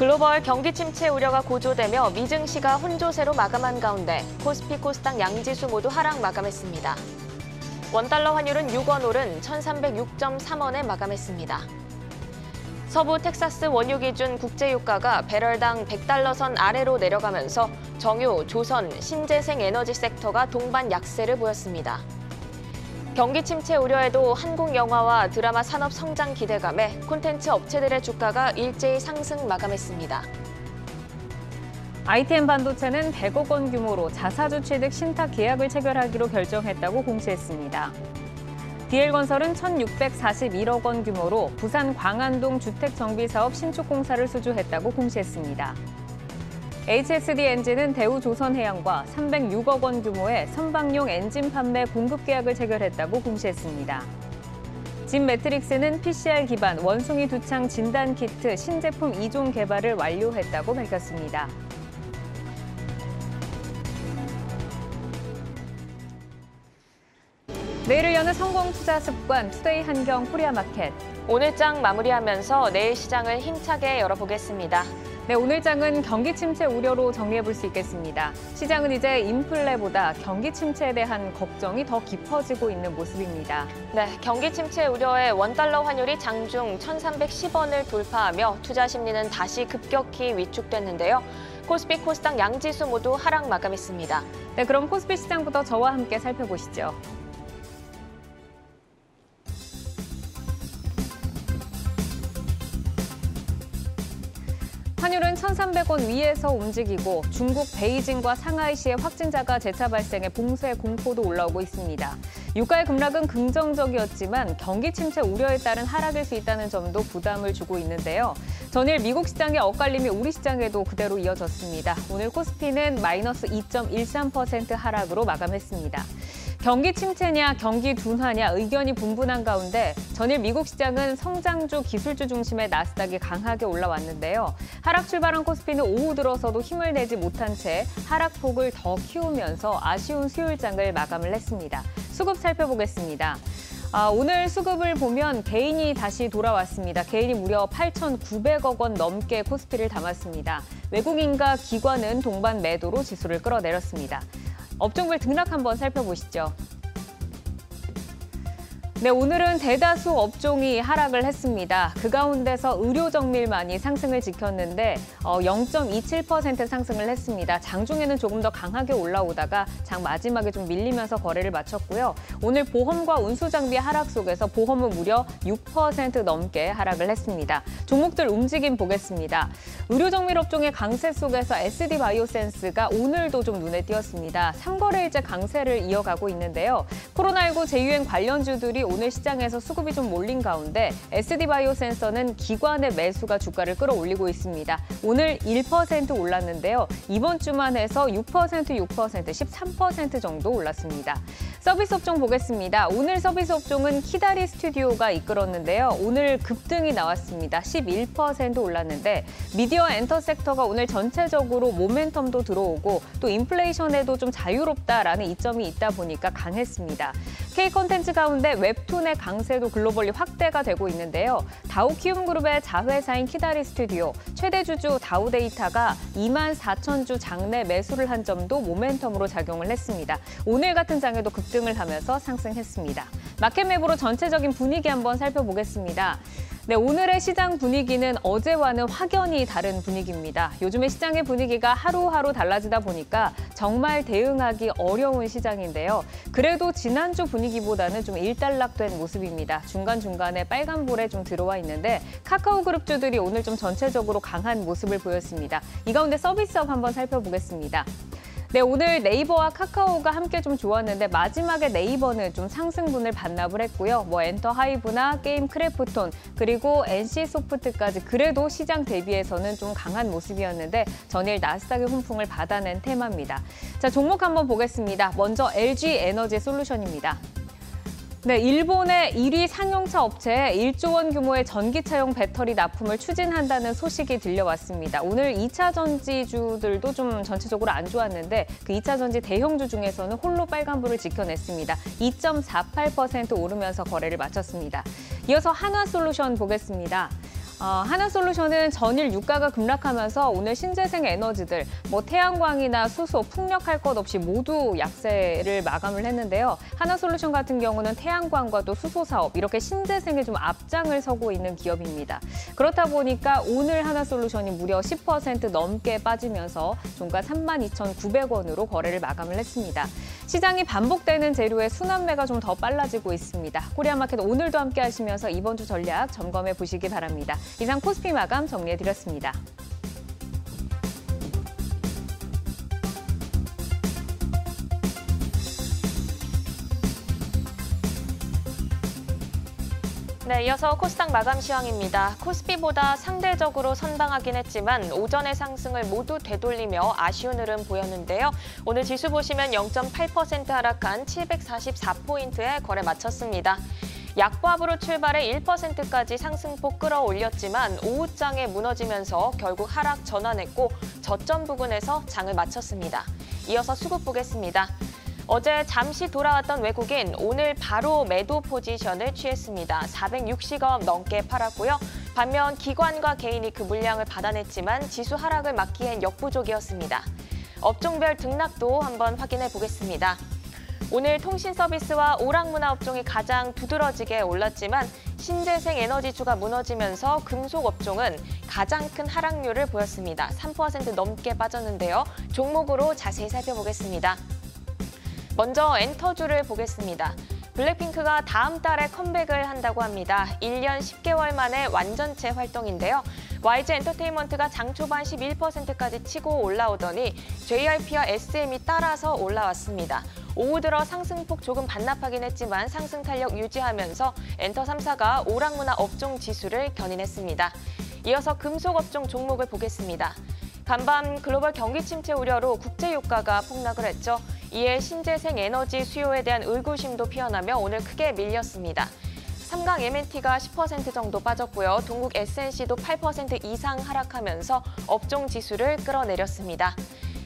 글로벌 경기 침체 우려가 고조되며 미증시가 혼조세로 마감한 가운데 코스피, 코스닥 양지수 모두 하락 마감했습니다. 원달러 환율은 6원 오른 1,306.3원에 마감했습니다. 서부 텍사스 원유 기준 국제유가가 배럴당 100달러 선 아래로 내려가면서 정유, 조선, 신재생 에너지 섹터가 동반 약세를 보였습니다. 경기 침체 우려에도 한국 영화와 드라마 산업 성장 기대감에 콘텐츠 업체들의 주가가 일제히 상승 마감했습니다. ITM 반도체는 100억 원 규모로 자사주 취득 신탁 계약을 체결하기로 결정했다고 공시했습니다. DL건설은 1,641억 원 규모로 부산 광안동 주택정비사업 신축 공사를 수주했다고 공시했습니다. HSD 엔진은 대우조선해양과 306억 원 규모의 선박용 엔진 판매 공급 계약을 체결했다고 공시했습니다. 진매트릭스는 PCR 기반 원숭이 두창 진단 키트 신제품 2종 개발을 완료했다고 밝혔습니다. 내일을 여는 성공투자 습관 투데이 한경 코리아마켓. 오늘 장 마무리하면서 내일 시장을 힘차게 열어보겠습니다. 네, 오늘 장은 경기 침체 우려로 정리해볼 수 있겠습니다. 시장은 이제 인플레보다 경기 침체에 대한 걱정이 더 깊어지고 있는 모습입니다. 네, 경기 침체 우려에 원달러 환율이 장중 1,310원을 돌파하며 투자 심리는 다시 급격히 위축됐는데요. 코스피, 코스닥 양지수 모두 하락 마감했습니다. 네, 그럼 코스피 시장부터 저와 함께 살펴보시죠. 환율은 1,300원 위에서 움직이고 중국 베이징과 상하이시의 확진자가 재차 발생해 봉쇄 공포도 올라오고 있습니다. 유가의 급락은 긍정적이었지만 경기 침체 우려에 따른 하락일 수 있다는 점도 부담을 주고 있는데요. 전일 미국 시장의 엇갈림이 우리 시장에도 그대로 이어졌습니다. 오늘 코스피는 마이너스 2.13% 하락으로 마감했습니다. 경기 침체냐 경기 둔화냐 의견이 분분한 가운데 전일 미국 시장은 성장주, 기술주 중심의 나스닥이 강하게 올라왔는데요. 하락 출발한 코스피는 오후 들어서도 힘을 내지 못한 채 하락폭을 더 키우면서 아쉬운 수요일장을 마감을 했습니다. 수급 살펴보겠습니다. 오늘 수급을 보면 개인이 다시 돌아왔습니다. 개인이 무려 8,900억 원 넘게 코스피를 담았습니다. 외국인과 기관은 동반 매도로 지수를 끌어내렸습니다. 업종별 등락 한번 살펴보시죠. 네, 오늘은 대다수 업종이 하락을 했습니다. 그 가운데서 의료정밀만이 상승을 지켰는데 0.27% 상승을 했습니다. 장중에는 조금 더 강하게 올라오다가 장 마지막에 좀 밀리면서 거래를 마쳤고요. 오늘 보험과 운수장비 하락 속에서 보험은 무려 6% 넘게 하락을 했습니다. 종목들 움직임 보겠습니다. 의료정밀 업종의 강세 속에서 SD바이오센스가 오늘도 좀 눈에 띄었습니다. 3거래일째 강세를 이어가고 있는데요. 코로나19 재유행 관련주들이 오늘 시장에서 수급이 좀 몰린 가운데 SD바이오센서는 기관의 매수가 주가를 끌어올리고 있습니다. 오늘 1% 올랐는데요. 이번 주만 해서 6%, 13% 정도 올랐습니다. 서비스 업종 보겠습니다. 오늘 서비스 업종은 키다리 스튜디오가 이끌었는데요. 오늘 급등이 나왔습니다. 11% 올랐는데 미디어 엔터 섹터가 오늘 전체적으로 모멘텀도 들어오고 또 인플레이션에도 좀 자유롭다라는 이점이 있다 보니까 강했습니다. K 콘텐츠 가운데 웹툰의 강세도 글로벌리 확대가 되고 있는데요. 다우키움그룹의 자회사인 키다리 스튜디오, 최대 주주 다우데이터가 24,000주 장내 매수를 한 점도 모멘텀으로 작용을 했습니다. 오늘 같은 장에도 급등을 하면서 상승했습니다. 마켓맵으로 전체적인 분위기 한번 살펴보겠습니다. 네, 오늘의 시장 분위기는 어제와는 확연히 다른 분위기입니다. 요즘의 시장의 분위기가 하루하루 달라지다 보니까 정말 대응하기 어려운 시장인데요. 그래도 지난주 분위기보다는 좀 일단락된 모습입니다. 중간중간에 빨간불에 좀 들어와 있는데 카카오그룹주들이 오늘 좀 전체적으로 강한 모습을 보였습니다. 이 가운데 서비스업 한번 살펴보겠습니다. 네, 오늘 네이버와 카카오가 함께 좀 좋았는데 마지막에 네이버는 좀 상승분을 반납을 했고요. 엔터하이브나 게임 크래프톤 그리고 NC소프트까지 그래도 시장 대비해서는 좀 강한 모습이었는데 전일 나스닥의 훈풍을 받아낸 테마입니다. 자, 종목 한번 보겠습니다. 먼저 LG에너지솔루션입니다. 네, 일본의 1위 상용차 업체에 1조 원 규모의 전기차용 배터리 납품을 추진한다는 소식이 들려왔습니다. 오늘 2차 전지주들도 좀 전체적으로 안 좋았는데 그 2차 전지 대형주 중에서는 홀로 빨간불을 지켜냈습니다. 2.48% 오르면서 거래를 마쳤습니다. 이어서 한화솔루션 보겠습니다. 하나솔루션은 전일 유가가 급락하면서 오늘 신재생 에너지들, 태양광이나 수소, 풍력 할 것 없이 모두 약세를 마감을 했는데요. 하나솔루션 같은 경우는 태양광과 또 수소 사업, 이렇게 신재생에 좀 앞장을 서고 있는 기업입니다. 그렇다 보니까 오늘 하나솔루션이 무려 10% 넘게 빠지면서 종가 32,900원으로 거래를 마감을 했습니다. 시장이 반복되는 재료의 순환매가 좀 더 빨라지고 있습니다. 코리아마켓 오늘도 함께 하시면서 이번 주 전략 점검해 보시기 바랍니다. 이상 코스피 마감 정리해드렸습니다. 네, 이어서 코스닥 마감 시황입니다. 코스피보다 상대적으로 선방하긴 했지만 오전의 상승을 모두 되돌리며 아쉬운 흐름 보였는데요. 오늘 지수 보시면 0.8% 하락한 744포인트에 거래 마쳤습니다. 약보합으로 출발해 1%까지 상승폭 끌어올렸지만 오후장에 무너지면서 결국 하락 전환했고 저점 부근에서 장을 마쳤습니다. 이어서 수급 보겠습니다. 어제 잠시 돌아왔던 외국인, 오늘 바로 매도 포지션을 취했습니다. 460억 넘게 팔았고요. 반면 기관과 개인이 그 물량을 받아냈지만 지수 하락을 막기엔 역부족이었습니다. 업종별 등락도 한번 확인해 보겠습니다. 오늘 통신 서비스와 오락문화 업종이 가장 두드러지게 올랐지만 신재생 에너지주가 무너지면서 금속 업종은 가장 큰 하락률을 보였습니다. 3% 넘게 빠졌는데요. 종목으로 자세히 살펴보겠습니다. 먼저 엔터주를 보겠습니다. 블랙핑크가 다음 달에 컴백을 한다고 합니다. 1년 10개월 만에 완전체 활동인데요. YG 엔터테인먼트가 장 초반 11%까지 치고 올라오더니 JYP와 SM이 따라서 올라왔습니다. 오후 들어 상승폭 조금 반납하긴 했지만 상승 탄력 유지하면서 엔터 3사가 오락문화 업종 지수를 견인했습니다. 이어서 금속 업종 종목을 보겠습니다. 간밤 글로벌 경기 침체 우려로 국제 유가가 폭락을 했죠. 이에 신재생 에너지 수요에 대한 의구심도 피어나며 오늘 크게 밀렸습니다. 삼강 MNT가 10% 정도 빠졌고요. 동국 SNC도 8% 이상 하락하면서 업종 지수를 끌어내렸습니다.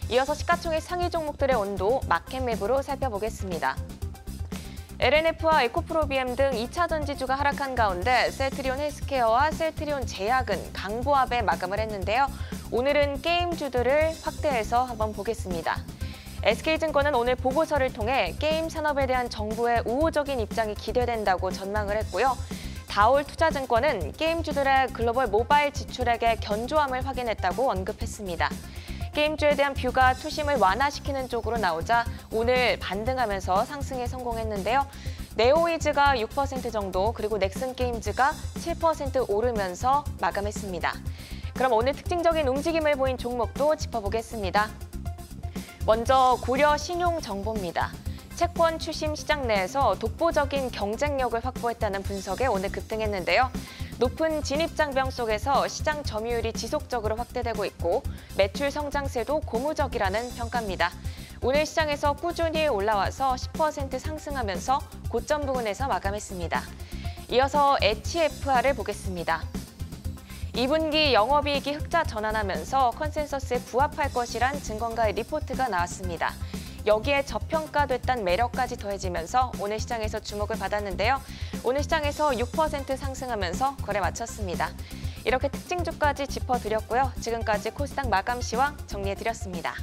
이어서 시가총액 상위 종목들의 온도 마켓맵으로 살펴보겠습니다. LNF와 에코프로비엠 등 2차 전지주가 하락한 가운데 셀트리온 헬스케어와 셀트리온 제약은 강보합에 마감을 했는데요. 오늘은 게임주들을 확대해서 한번 보겠습니다. SK증권은 오늘 보고서를 통해 게임 산업에 대한 정부의 우호적인 입장이 기대된다고 전망을 했고요. 다올투자증권은 게임주들의 글로벌 모바일 지출액의 견조함을 확인했다고 언급했습니다. 게임주에 대한 뷰가 투심을 완화시키는 쪽으로 나오자 오늘 반등하면서 상승에 성공했는데요. 네오이즈가 6% 정도, 그리고 넥슨게임즈가 7% 오르면서 마감했습니다. 그럼 오늘 특징적인 움직임을 보인 종목도 짚어보겠습니다. 먼저 고려 신용정보입니다. 채권 추심 시장 내에서 독보적인 경쟁력을 확보했다는 분석에 오늘 급등했는데요. 높은 진입장벽 속에서 시장 점유율이 지속적으로 확대되고 있고 매출 성장세도 고무적이라는 평가입니다. 오늘 시장에서 꾸준히 올라와서 10% 상승하면서 고점 부근에서 마감했습니다. 이어서 HFR을 보겠습니다. 2분기 영업이익이 흑자 전환하면서 컨센서스에 부합할 것이란 증권가의 리포트가 나왔습니다. 여기에 저평가됐다는 매력까지 더해지면서 오늘 시장에서 주목을 받았는데요. 오늘 시장에서 6% 상승하면서 거래 마쳤습니다. 이렇게 특징주까지 짚어드렸고요. 지금까지 코스닥 마감 시황 정리해드렸습니다.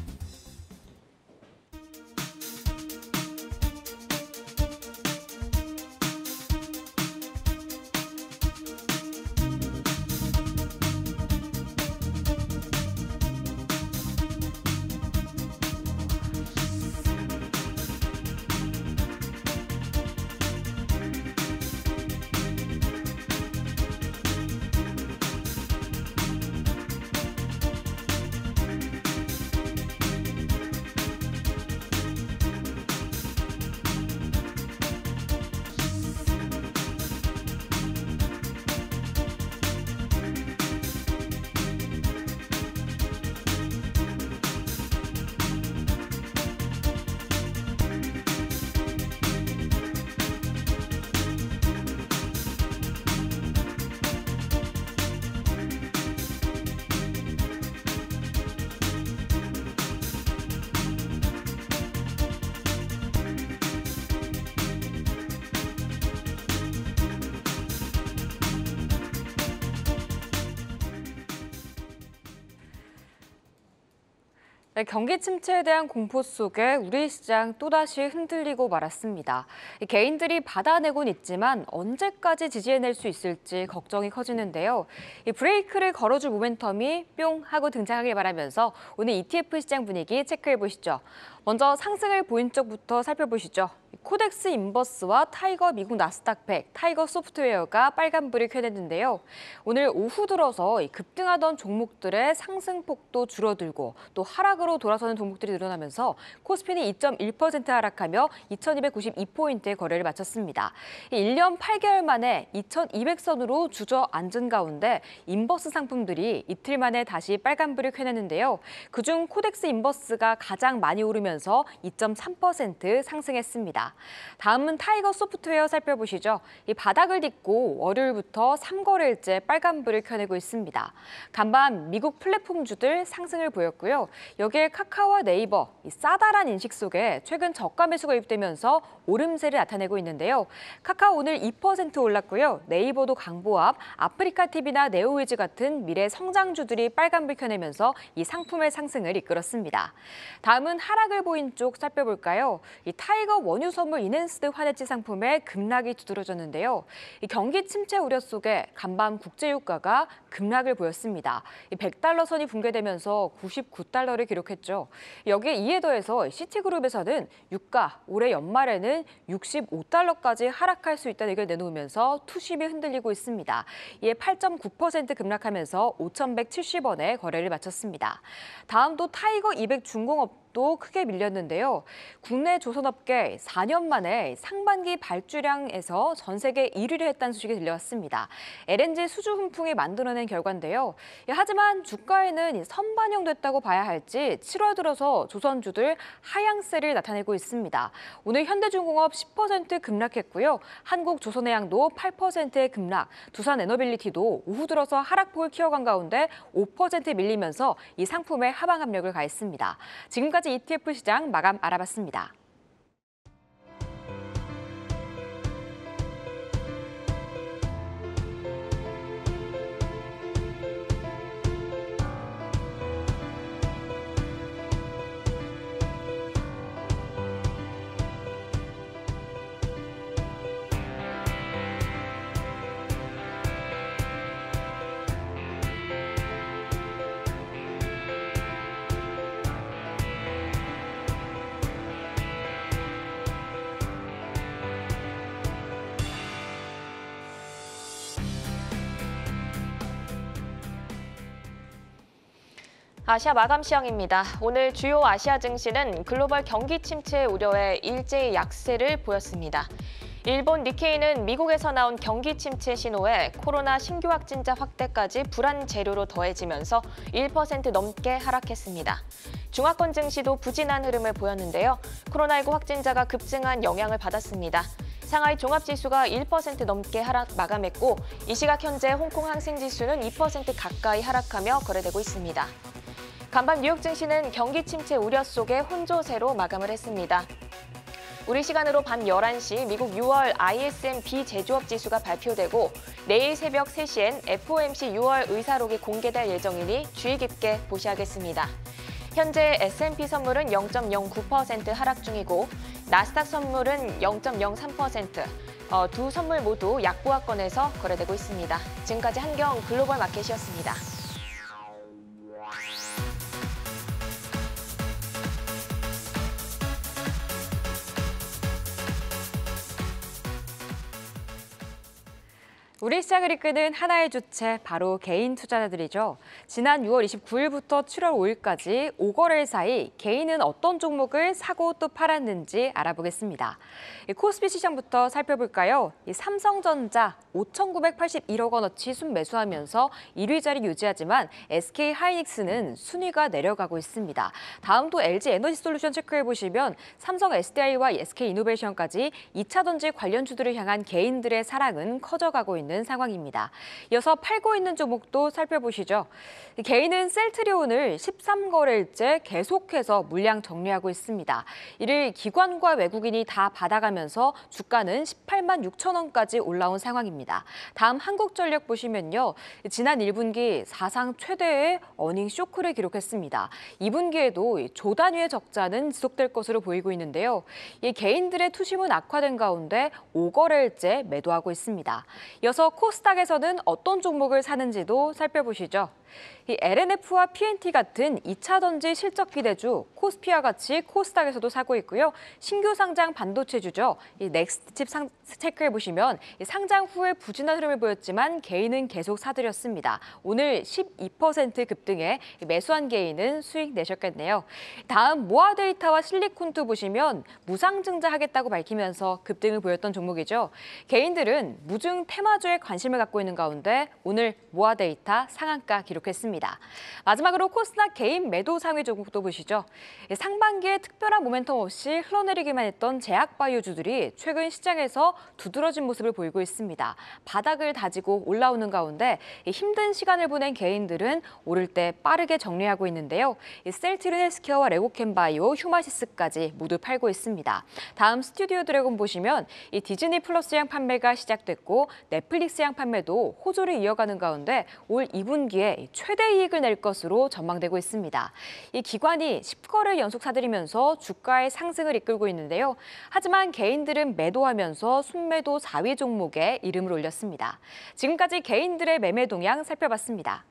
네, 경기 침체에 대한 공포 속에 우리 시장 또다시 흔들리고 말았습니다. 개인들이 받아내곤 있지만 언제까지 지지해낼 수 있을지 걱정이 커지는데요. 이 브레이크를 걸어줄 모멘텀이 뿅 하고 등장하길 바라면서 오늘 ETF 시장 분위기 체크해 보시죠. 먼저 상승을 보인 쪽부터 살펴보시죠. 코덱스 인버스와 타이거 미국 나스닥 100, 타이거 소프트웨어가 빨간불을 켜냈는데요. 오늘 오후 들어서 급등하던 종목들의 상승폭도 줄어들고 또 하락으로 돌아서는 종목들이 늘어나면서 코스피는 2.1% 하락하며 2292포인트의 거래를 마쳤습니다. 1년 8개월 만에 2200선으로 주저앉은 가운데 인버스 상품들이 이틀 만에 다시 빨간불을 켜냈는데요. 그중 코덱스 인버스가 가장 많이 오르면서 2.3% 상승했습니다. 다음은 타이거 소프트웨어 살펴보시죠. 이 바닥을 딛고 월요일부터 3거래일째 빨간불을 켜내고 있습니다. 간밤 미국 플랫폼주들 상승을 보였고요. 여기에 카카오와 네이버, 싸다란 인식 속에 최근 저가 매수가 유입되면서 오름세를 나타내고 있는데요. 카카오 오늘 2% 올랐고요. 네이버도 강보합, 아프리카TV나 네오위즈 같은 미래 성장주들이 빨간불 켜내면서 이 상품의 상승을 이끌었습니다. 다음은 하락을 보인 쪽 살펴볼까요? 이 타이거 원유 선물 이넨스드 환해지 상품의 급락이 두드러졌는데요. 이 경기 침체 우려 속에 간밤 국제유가가 급락을 보였습니다. 이 100달러 선이 붕괴되면서 99달러를 기록했죠. 여기에 이에 더해서 시티그룹에서는 유가 올해 연말에는 65달러까지 하락할 수 있다는 의견을 내놓으면서 투심이 흔들리고 있습니다. 이에 8.9% 급락하면서 5,170원에 거래를 마쳤습니다. 다음도 타이거 200 중공업도 크게 밀렸는데요. 국내 조선업계 4년 만에 상반기 발주량에서 전 세계 1위를 했다는 소식이 들려왔습니다. LNG 수주 훈풍이 만들어낸 결과인데요. 하지만 주가에는 선반영됐다고 봐야 할지 7월 들어서 조선주들 하향세를 나타내고 있습니다. 오늘 현대중공업 10% 급락했고요. 한국조선해양도 8%의 급락, 두산에너빌리티도 오후 들어서 하락폭을 키워간 가운데 5% 밀리면서 이 상품에 하방 압력을 가했습니다. 지금까지 ETF 시장 마감 알아봤습니다. 아시아 마감 시황입니다. 오늘 주요 아시아 증시는 글로벌 경기 침체 우려에 일제히 약세를 보였습니다. 일본 니케이는 미국에서 나온 경기 침체 신호에 코로나 신규 확진자 확대까지 불안 재료로 더해지면서 1% 넘게 하락했습니다. 중화권 증시도 부진한 흐름을 보였는데요. 코로나19 확진자가 급증한 영향을 받았습니다. 상하이 종합지수가 1% 넘게 하락 마감했고 이 시각 현재 홍콩 항생지수는 2% 가까이 하락하며 거래되고 있습니다. 간밤 뉴욕 증시는 경기 침체 우려 속에 혼조세로 마감을 했습니다. 우리 시간으로 밤 11시 미국 6월 ISM 비제조업 지수가 발표되고 내일 새벽 3시엔 FOMC 6월 의사록이 공개될 예정이니 주의 깊게 보셔야겠습니다. 현재 S&P 선물은 0.09% 하락 중이고 나스닥 선물은 0.03%, 두 선물 모두 약보합권에서 거래되고 있습니다. 지금까지 한경 글로벌 마켓이었습니다. 우리 시장을 이끄는 하나의 주체, 바로 개인 투자자들이죠. 지난 6월 29일부터 7월 5일까지 5거래일 사이 개인은 어떤 종목을 사고 또 팔았는지 알아보겠습니다. 코스피 시장부터 살펴볼까요? 삼성전자 5,981억 원어치 순매수하면서 1위 자리 유지하지만 SK하이닉스는 순위가 내려가고 있습니다. 다음도 LG에너지솔루션 체크해보시면 삼성 SDI와 SK이노베이션까지 2차 전지 관련 주들을 향한 개인들의 사랑은 커져가고 있는 있는 상황입니다. 이어서 팔고 있는 종목도 살펴보시죠. 개인은 셀트리 오늘 13거래일째 계속해서 물량 정리하고 있습니다. 이를 기관과 외국인이 다 받아가면서 주가는 18만 6천 원까지 올라온 상황입니다. 다음 한국전력 보시면요. 지난 1분기 사상 최대의 어닝 쇼크를 기록했습니다. 2분기에도 조 단위의 적자는 지속될 것으로 보이고 있는데요. 이 개인들의 투심은 악화된 가운데 5거래일째 매도하고 있습니다. 이어서 코스닥에서는 어떤 종목을 사는지도 살펴보시죠. 이 LNF와 PNT 같은 2차 전지 실적 기대주 코스피와 같이 코스닥에서도 사고 있고요. 신규 상장 반도체주죠. 이 넥스트칩 체크해 보시면 상장 후에 부진한 흐름을 보였지만 개인은 계속 사들였습니다. 오늘 12% 급등에 매수한 개인은 수익 내셨겠네요. 다음 모아데이터와 실리콘투 보시면 무상증자하겠다고 밝히면서 급등을 보였던 종목이죠. 개인들은 무증 테마주에 관심을 갖고 있는 가운데 오늘 모아데이터 상한가 기록했습니다. 마지막으로 코스닥 개인 매도 상위 종목도 보시죠. 상반기에 특별한 모멘텀 없이 흘러내리기만 했던 제약바이오주들이 최근 시장에서 두드러진 모습을 보이고 있습니다. 바닥을 다지고 올라오는 가운데 힘든 시간을 보낸 개인들은 오를 때 빠르게 정리하고 있는데요. 셀트리 헬스케어와 레고캠바이오, 휴마시스까지 모두 팔고 있습니다. 다음 스튜디오 드래곤 보시면 이 디즈니 플러스양 판매가 시작됐고 넷플릭스양 판매도 호조를 이어가는 가운데 올 2분기에 최대 이익을 낼 것으로 전망되고 있습니다. 이 기관이 10거래를 연속 사들이면서 주가의 상승을 이끌고 있는데요. 하지만 개인들은 매도하면서 순매도 4위 종목에 이름을 올렸습니다. 지금까지 개인들의 매매 동향 살펴봤습니다.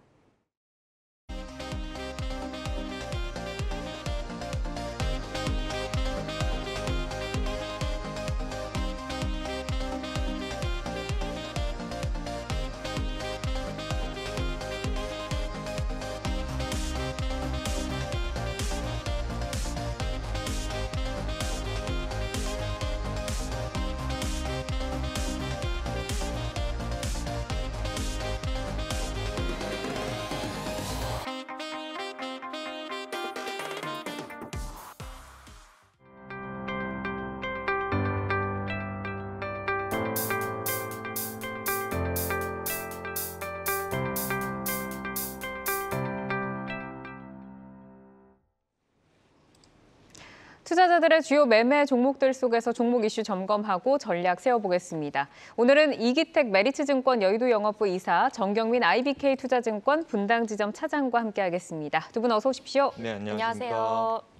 투자자들의 주요 매매 종목들 속에서 종목 이슈 점검하고 전략 세워보겠습니다. 오늘은 이기택 메리츠증권 여의도 영업부 이사, 정경민 IBK 투자증권 분당지점 차장과 함께하겠습니다. 두 분 어서 오십시오. 네, 안녕하십니까. 안녕하세요.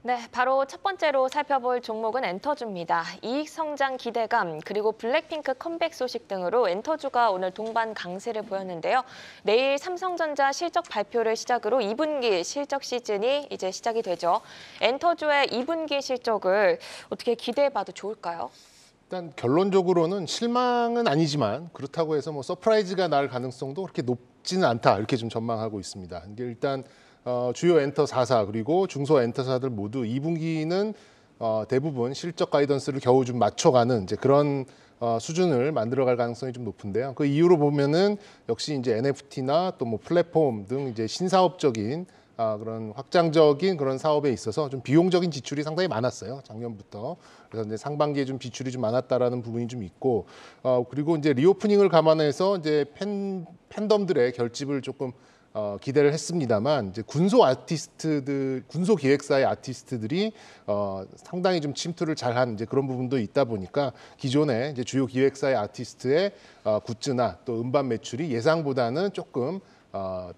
네, 바로 첫 번째로 살펴볼 종목은 엔터주입니다. 이익 성장 기대감 그리고 블랙핑크 컴백 소식 등으로 엔터주가 오늘 동반 강세를 보였는데요. 내일 삼성전자 실적 발표를 시작으로 2분기 실적 시즌이 이제 시작이 되죠. 엔터주의 2분기 실적을 어떻게 기대해봐도 좋을까요? 일단 결론적으로는 실망은 아니지만 그렇다고 해서 뭐 서프라이즈가 날 가능성도 그렇게 높지는 않다 이렇게 좀 전망하고 있습니다. 이게 일단 주요 엔터 4사 그리고 중소 엔터사들 모두 2분기는 대부분 실적 가이던스를 겨우 좀 맞춰가는 이제 그런 수준을 만들어갈 가능성이 좀 높은데요. 그 이유로 보면은 역시 이제 NFT나 또 뭐 플랫폼 등 이제 신사업적인 그런 확장적인 그런 사업에 있어서 좀 비용적인 지출이 상당히 많았어요. 작년부터. 그래서 이제 상반기에 좀 지출이 좀 많았다라는 부분이 좀 있고, 그리고 이제 리오프닝을 감안해서 이제 팬덤들의 결집을 조금 기대를 했습니다만 이제 군소 기획사의 아티스트들이 상당히 좀 침투를 잘한 이제 그런 부분도 있다 보니까 기존의 이제 주요 기획사의 아티스트의 굿즈나 또 음반 매출이 예상보다는 조금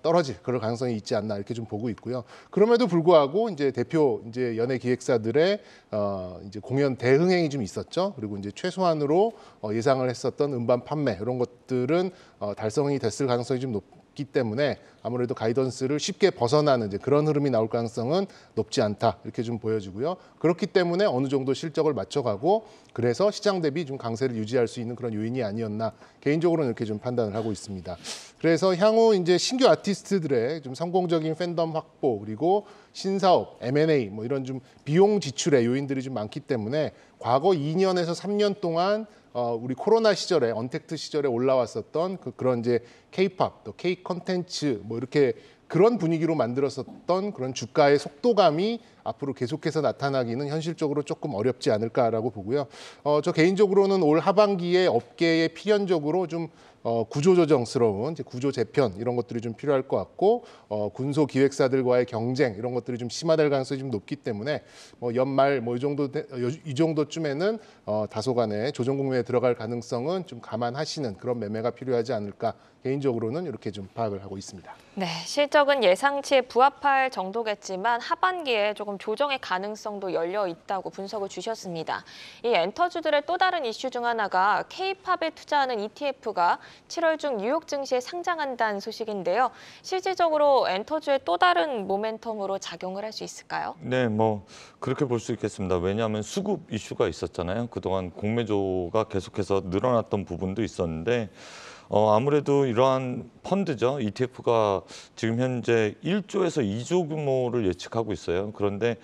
떨어질 그럴 가능성이 있지 않나 이렇게 좀 보고 있고요. 그럼에도 불구하고 이제 대표 이제 연예 기획사들의 이제 공연 대흥행이 좀 있었죠. 그리고 이제 최소한으로 예상을 했었던 음반 판매 이런 것들은 달성이 됐을 가능성이 좀 높기 때문에 아무래도 가이던스를 쉽게 벗어나는 이제 그런 흐름이 나올 가능성은 높지 않다 이렇게 좀 보여지고요. 그렇기 때문에 어느 정도 실적을 맞춰가고 그래서 시장 대비 좀 강세를 유지할 수 있는 그런 요인이 아니었나 개인적으로는 이렇게 좀 판단을 하고 있습니다. 그래서 향후 이제 신규 아티스트들의 좀 성공적인 팬덤 확보 그리고 신사업, M&A 뭐 이런 좀 비용 지출의 요인들이 좀 많기 때문에 과거 2년에서 3년 동안 우리 코로나 시절에 언택트 시절에 올라왔었던 그런 이제 K-팝 또 K 컨텐츠 뭐 이렇게 그런 분위기로 만들었었던 그런 주가의 속도감이 앞으로 계속해서 나타나기는 현실적으로 조금 어렵지 않을까라고 보고요. 저 개인적으로는 올 하반기에 업계에 필연적으로 좀 구조조정스러운 이제 구조 재편 이런 것들이 좀 필요할 것 같고 군소 기획사들과의 경쟁 이런 것들이 좀 심화될 가능성이 좀 높기 때문에 연말 이 정도쯤에는 다소간의 조정 국면에 들어갈 가능성은 좀 감안하시는 그런 매매가 필요하지 않을까 개인적으로는 이렇게 좀 파악을 하고 있습니다. 네, 실적은 예상치에 부합할 정도겠지만 하반기에 조금 조정의 가능성도 열려 있다고 분석을 주셨습니다. 이 엔터주들의 또 다른 이슈 중 하나가 K-팝에 투자하는 ETF가 7월 중 뉴욕 증시에 상장한다는 소식인데요. 실질적으로 엔터주의 또 다른 모멘텀으로 작용을 할 수 있을까요? 네, 뭐 그렇게 볼 수 있겠습니다. 왜냐하면 수급 이슈가 있었잖아요. 그동안 공매도가 계속해서 늘어났던 부분도 있었는데 아무래도 이러한 펀드죠. ETF가 지금 현재 1조에서 2조 규모를 예측하고 있어요. 그런데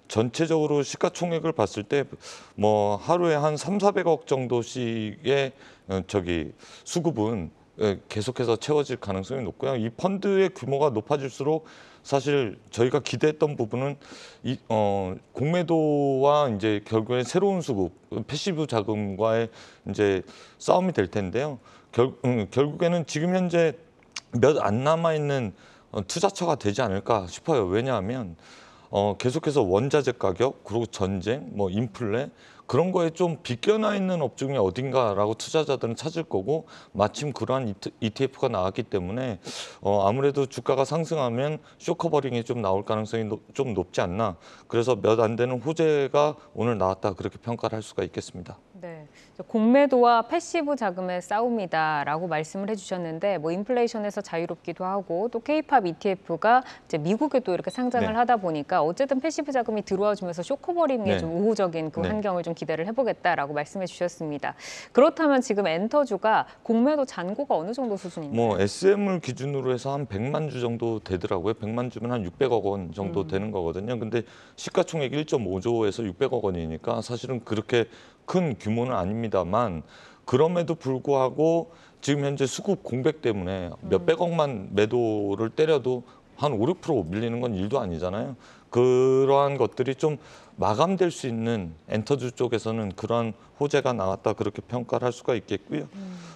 전체적으로 시가총액을 봤을 때 뭐 하루에 한 300~400억 정도씩의 수급은 계속해서 채워질 가능성이 높고요. 이 펀드의 규모가 높아질수록 사실 저희가 기대했던 부분은 공매도와 이제 결국에 새로운 수급, 패시브 자금과의 이제 싸움이 될 텐데요. 결국에는 지금 현재 몇 안 남아 있는 투자처가 되지 않을까 싶어요. 왜냐하면 계속해서 원자재 가격, 그리고 전쟁, 뭐 인플레 그런 거에 좀 비껴나 있는 업종이 어딘가라고 투자자들은 찾을 거고 마침 그러한 ETF가 나왔기 때문에 아무래도 주가가 상승하면 쇼커버링이 좀 나올 가능성이 좀 높지 않나. 그래서 몇 안 되는 호재가 오늘 나왔다 그렇게 평가를 할 수가 있겠습니다. 네, 공매도와 패시브 자금의 싸움이다라고 말씀을 해주셨는데 뭐 인플레이션에서 자유롭기도 하고 또 K-팝 ETF가 이제 미국에도 이렇게 상장을 네. 하다 보니까 어쨌든 패시브 자금이 들어와 주면서 쇼커버링에 네. 좀 우호적인 그 네. 환경을 좀 기대를 해보겠다라고 말씀해 주셨습니다. 그렇다면 지금 엔터주가 공매도 잔고가 어느 정도 수준인가요? 뭐 SM을 기준으로 해서 한 100만 주 정도 되더라고요. 100만 주면 한 600억 원 정도 되는 거거든요. 근데 시가총액 1.5조에서 600억 원이니까 사실은 그렇게 큰 규모는 아닙니다만 그럼에도 불구하고 지금 현재 수급 공백 때문에 몇백억만 매도를 때려도 한 5~6% 밀리는 건 일도 아니잖아요. 그러한 것들이 좀 마감될 수 있는 엔터주 쪽에서는 그러한 호재가 나왔다 그렇게 평가를 할 수가 있겠고요.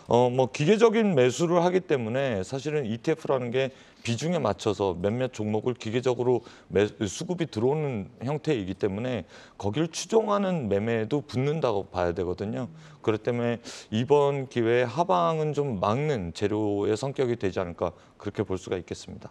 뭐 기계적인 매수를 하기 때문에 사실은 ETF라는 게 비중에 맞춰서 몇몇 종목을 기계적으로 수급이 들어오는 형태이기 때문에 거기를 추종하는 매매도 붙는다고 봐야 되거든요. 그렇기 때문에 이번 기회에 하방은 좀 막는 재료의 성격이 되지 않을까 그렇게 볼 수가 있겠습니다.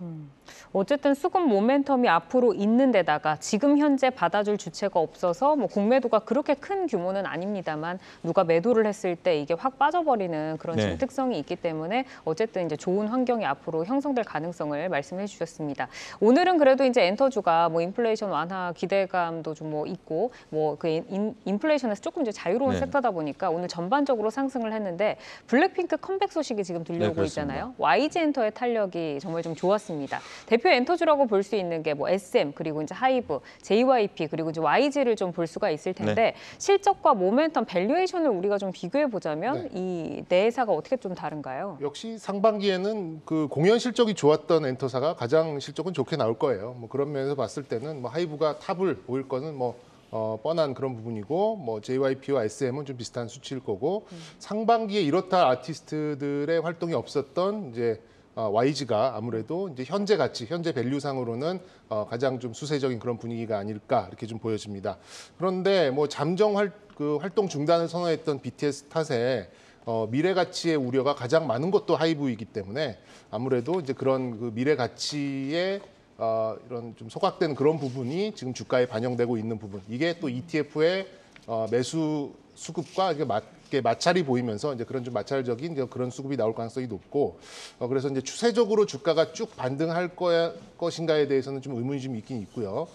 어쨌든 수급 모멘텀이 앞으로 있는 데다가 지금 현재 받아줄 주체가 없어서 뭐 공매도가 그렇게 큰 규모는 아닙니다만 누가 매도를 했을 때 이게 확 빠져버리는 그런 지금 네. 특성이 있기 때문에 어쨌든 이제 좋은 환경이 앞으로 형성될 가능성을 말씀해 주셨습니다. 오늘은 그래도 이제 엔터주가 뭐 인플레이션 완화 기대감도 좀 뭐 있고 뭐 그 인플레이션에서 조금 이제 자유로운 네. 섹터다 보니까 오늘 전반적으로 상승을 했는데 블랙핑크 컴백 소식이 지금 들려오고 그렇습니다. 있잖아요. YG 엔터의 탄력이 정말 좀 좋았습니다. 대표 엔터주라고 볼 수 있는 게 뭐 SM 그리고 이제 하이브, JYP 그리고 이제 YG를 좀 볼 수가 있을 텐데 실적과 모멘텀 밸류에이션을 우리가 좀 비교해 보자면 이 네 회사가 어떻게 좀 다른가요? 역시 상반기에는 그 공연 실적이 좋았던 엔터사가 가장 실적은 좋게 나올 거예요. 뭐 그런 면에서 봤을 때는 뭐 하이브가 탑을 보일 거는 뭐 뻔한 그런 부분이고 뭐 JYP와 SM은 좀 비슷한 수치일 거고 상반기에 이렇다 아티스트들의 활동이 없었던 이제 YG가 아무래도 이제 현재 가치, 현재 밸류상으로는 가장 좀 수세적인 그런 분위기가 아닐까 이렇게 좀 보여집니다. 그런데 뭐 잠정 활동 중단을 선언했던 BTS 탓에 미래 가치의 우려가 가장 많은 것도 하이브이기 때문에 아무래도 이제 그런 그 미래 가치에 이런 좀 소각된 그런 부분이 지금 주가에 반영되고 있는 부분. 이게 또 ETF의 매수 수급과 이게 마찰이 보이면서 이제 그런 좀 마찰적인 그런 수급이 나올 가능성이 높고 그래서 이제 추세적으로 주가가 쭉 반등할 것인가에 대해서는 좀 의문이 좀 있긴 있고요.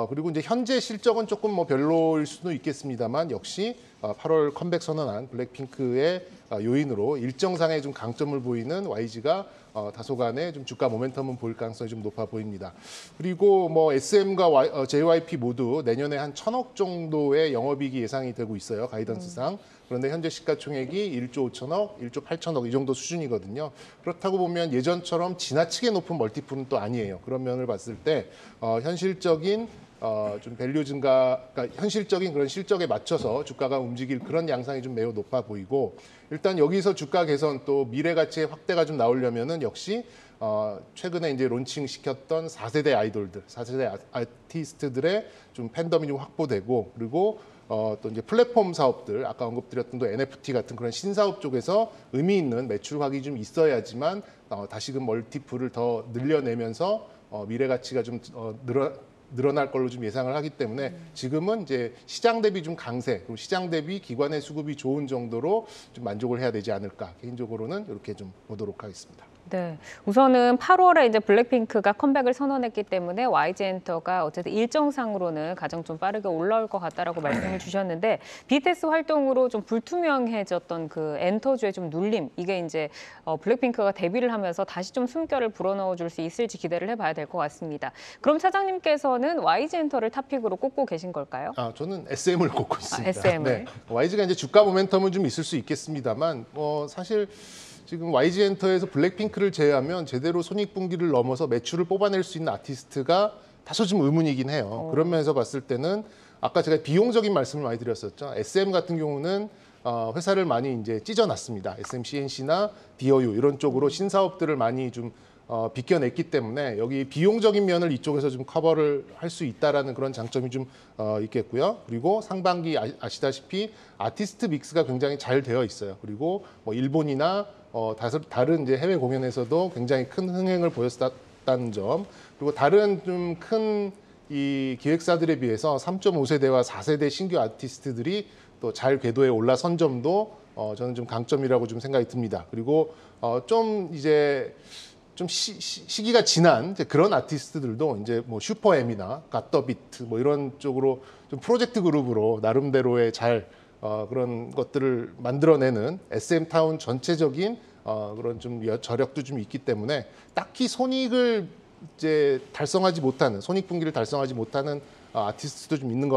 그리고 이제 현재 실적은 조금 뭐 별로일 수도 있겠습니다만 역시 8월 컴백 선언한 블랙핑크의 요인으로 일정상의 좀 강점을 보이는 YG가 다소간의 좀 주가 모멘텀은 보일 가능성이 좀 높아 보입니다. 그리고 뭐 SM과 JYP 모두 내년에 한 1,000억 정도의 영업이익이 예상이 되고 있어요. 가이던스상. 그런데 현재 시가총액이 1조 5천억, 1조 8천억 이 정도 수준이거든요. 그렇다고 보면 예전처럼 지나치게 높은 멀티플은 또 아니에요. 그런 면을 봤을 때 현실적인 좀 밸류 증가, 그러니까 현실적인 그런 실적에 맞춰서 주가가 움직일 그런 양상이 좀 매우 높아 보이고, 일단 여기서 주가 개선 또 미래 가치의 확대가 좀 나오려면은 역시 최근에 이제 론칭 시켰던 4세대 아이돌들, 4세대 아티스트들의 좀 팬덤이 좀 확보되고, 그리고 또 이제 플랫폼 사업들, 아까 언급드렸던 또 NFT 같은 그런 신사업 쪽에서 의미 있는 매출각이 좀 있어야지만 다시금 멀티플을 더 늘려내면서 미래 가치가 좀 늘어날 걸로 좀 예상을 하기 때문에 지금은 이제 시장 대비 좀 강세, 그리고 시장 대비 기관의 수급이 좋은 정도로 좀 만족을 해야 되지 않을까, 개인적으로는 이렇게 좀 보도록 하겠습니다. 네, 우선은 8월에 이제 블랙핑크가 컴백을 선언했기 때문에 YG엔터가 어쨌든 일정상으로는 가장 좀 빠르게 올라올 것 같다라고 말씀을 주셨는데, BTS 활동으로 좀 불투명해졌던 그 엔터주의 좀 눌림, 이게 이제 블랙핑크가 데뷔를 하면서 다시 좀 숨결을 불어넣어 줄 수 있을지 기대를 해봐야 될 것 같습니다. 그럼 차장님께서는 YG엔터를 탑픽으로 꼽고 계신 걸까요? 저는 SM을 꼽고 있습니다. SM을. 네, YG가 이제 주가 모멘텀은 좀 있을 수 있겠습니다만, 사실 지금 YG엔터에서 블랙핑크를 제외하면 제대로 손익분기를 넘어서 매출을 뽑아낼 수 있는 아티스트가 다소 좀 의문이긴 해요. 그런 면에서 봤을 때는 아까 제가 비용적인 말씀을 많이 드렸었죠. SM 같은 경우는 회사를 많이 이제 찢어놨습니다. SMCNC나 DOU 이런 쪽으로 신사업들을 많이 좀 비껴냈기 때문에 여기 비용적인 면을 이쪽에서 좀 커버를 할 수 있다라는 그런 장점이 좀 있겠고요. 그리고 상반기 아시다시피 아티스트 믹스가 굉장히 잘 되어 있어요. 그리고 뭐 일본이나 다른 이제 해외 공연에서도 굉장히 큰 흥행을 보였다는 점, 그리고 다른 좀 큰 이 기획사들에 비해서 3.5세대와 4세대 신규 아티스트들이 또 잘 궤도에 올라선 점도 저는 좀 강점이라고 좀 생각이 듭니다. 그리고 좀 이제 좀 시기가 지난 이제 그런 아티스트들도 이제 뭐 슈퍼엠이나 갓더비트 뭐 이런 쪽으로 좀 프로젝트 그룹으로 나름대로의 잘 그런 것들을 만들어내는 SM 타운 전체적인 그런 좀 저력도 좀 있기 때문에 딱히 손익을 이제 손익분기를 달성하지 못하는 아티스트도 좀 있는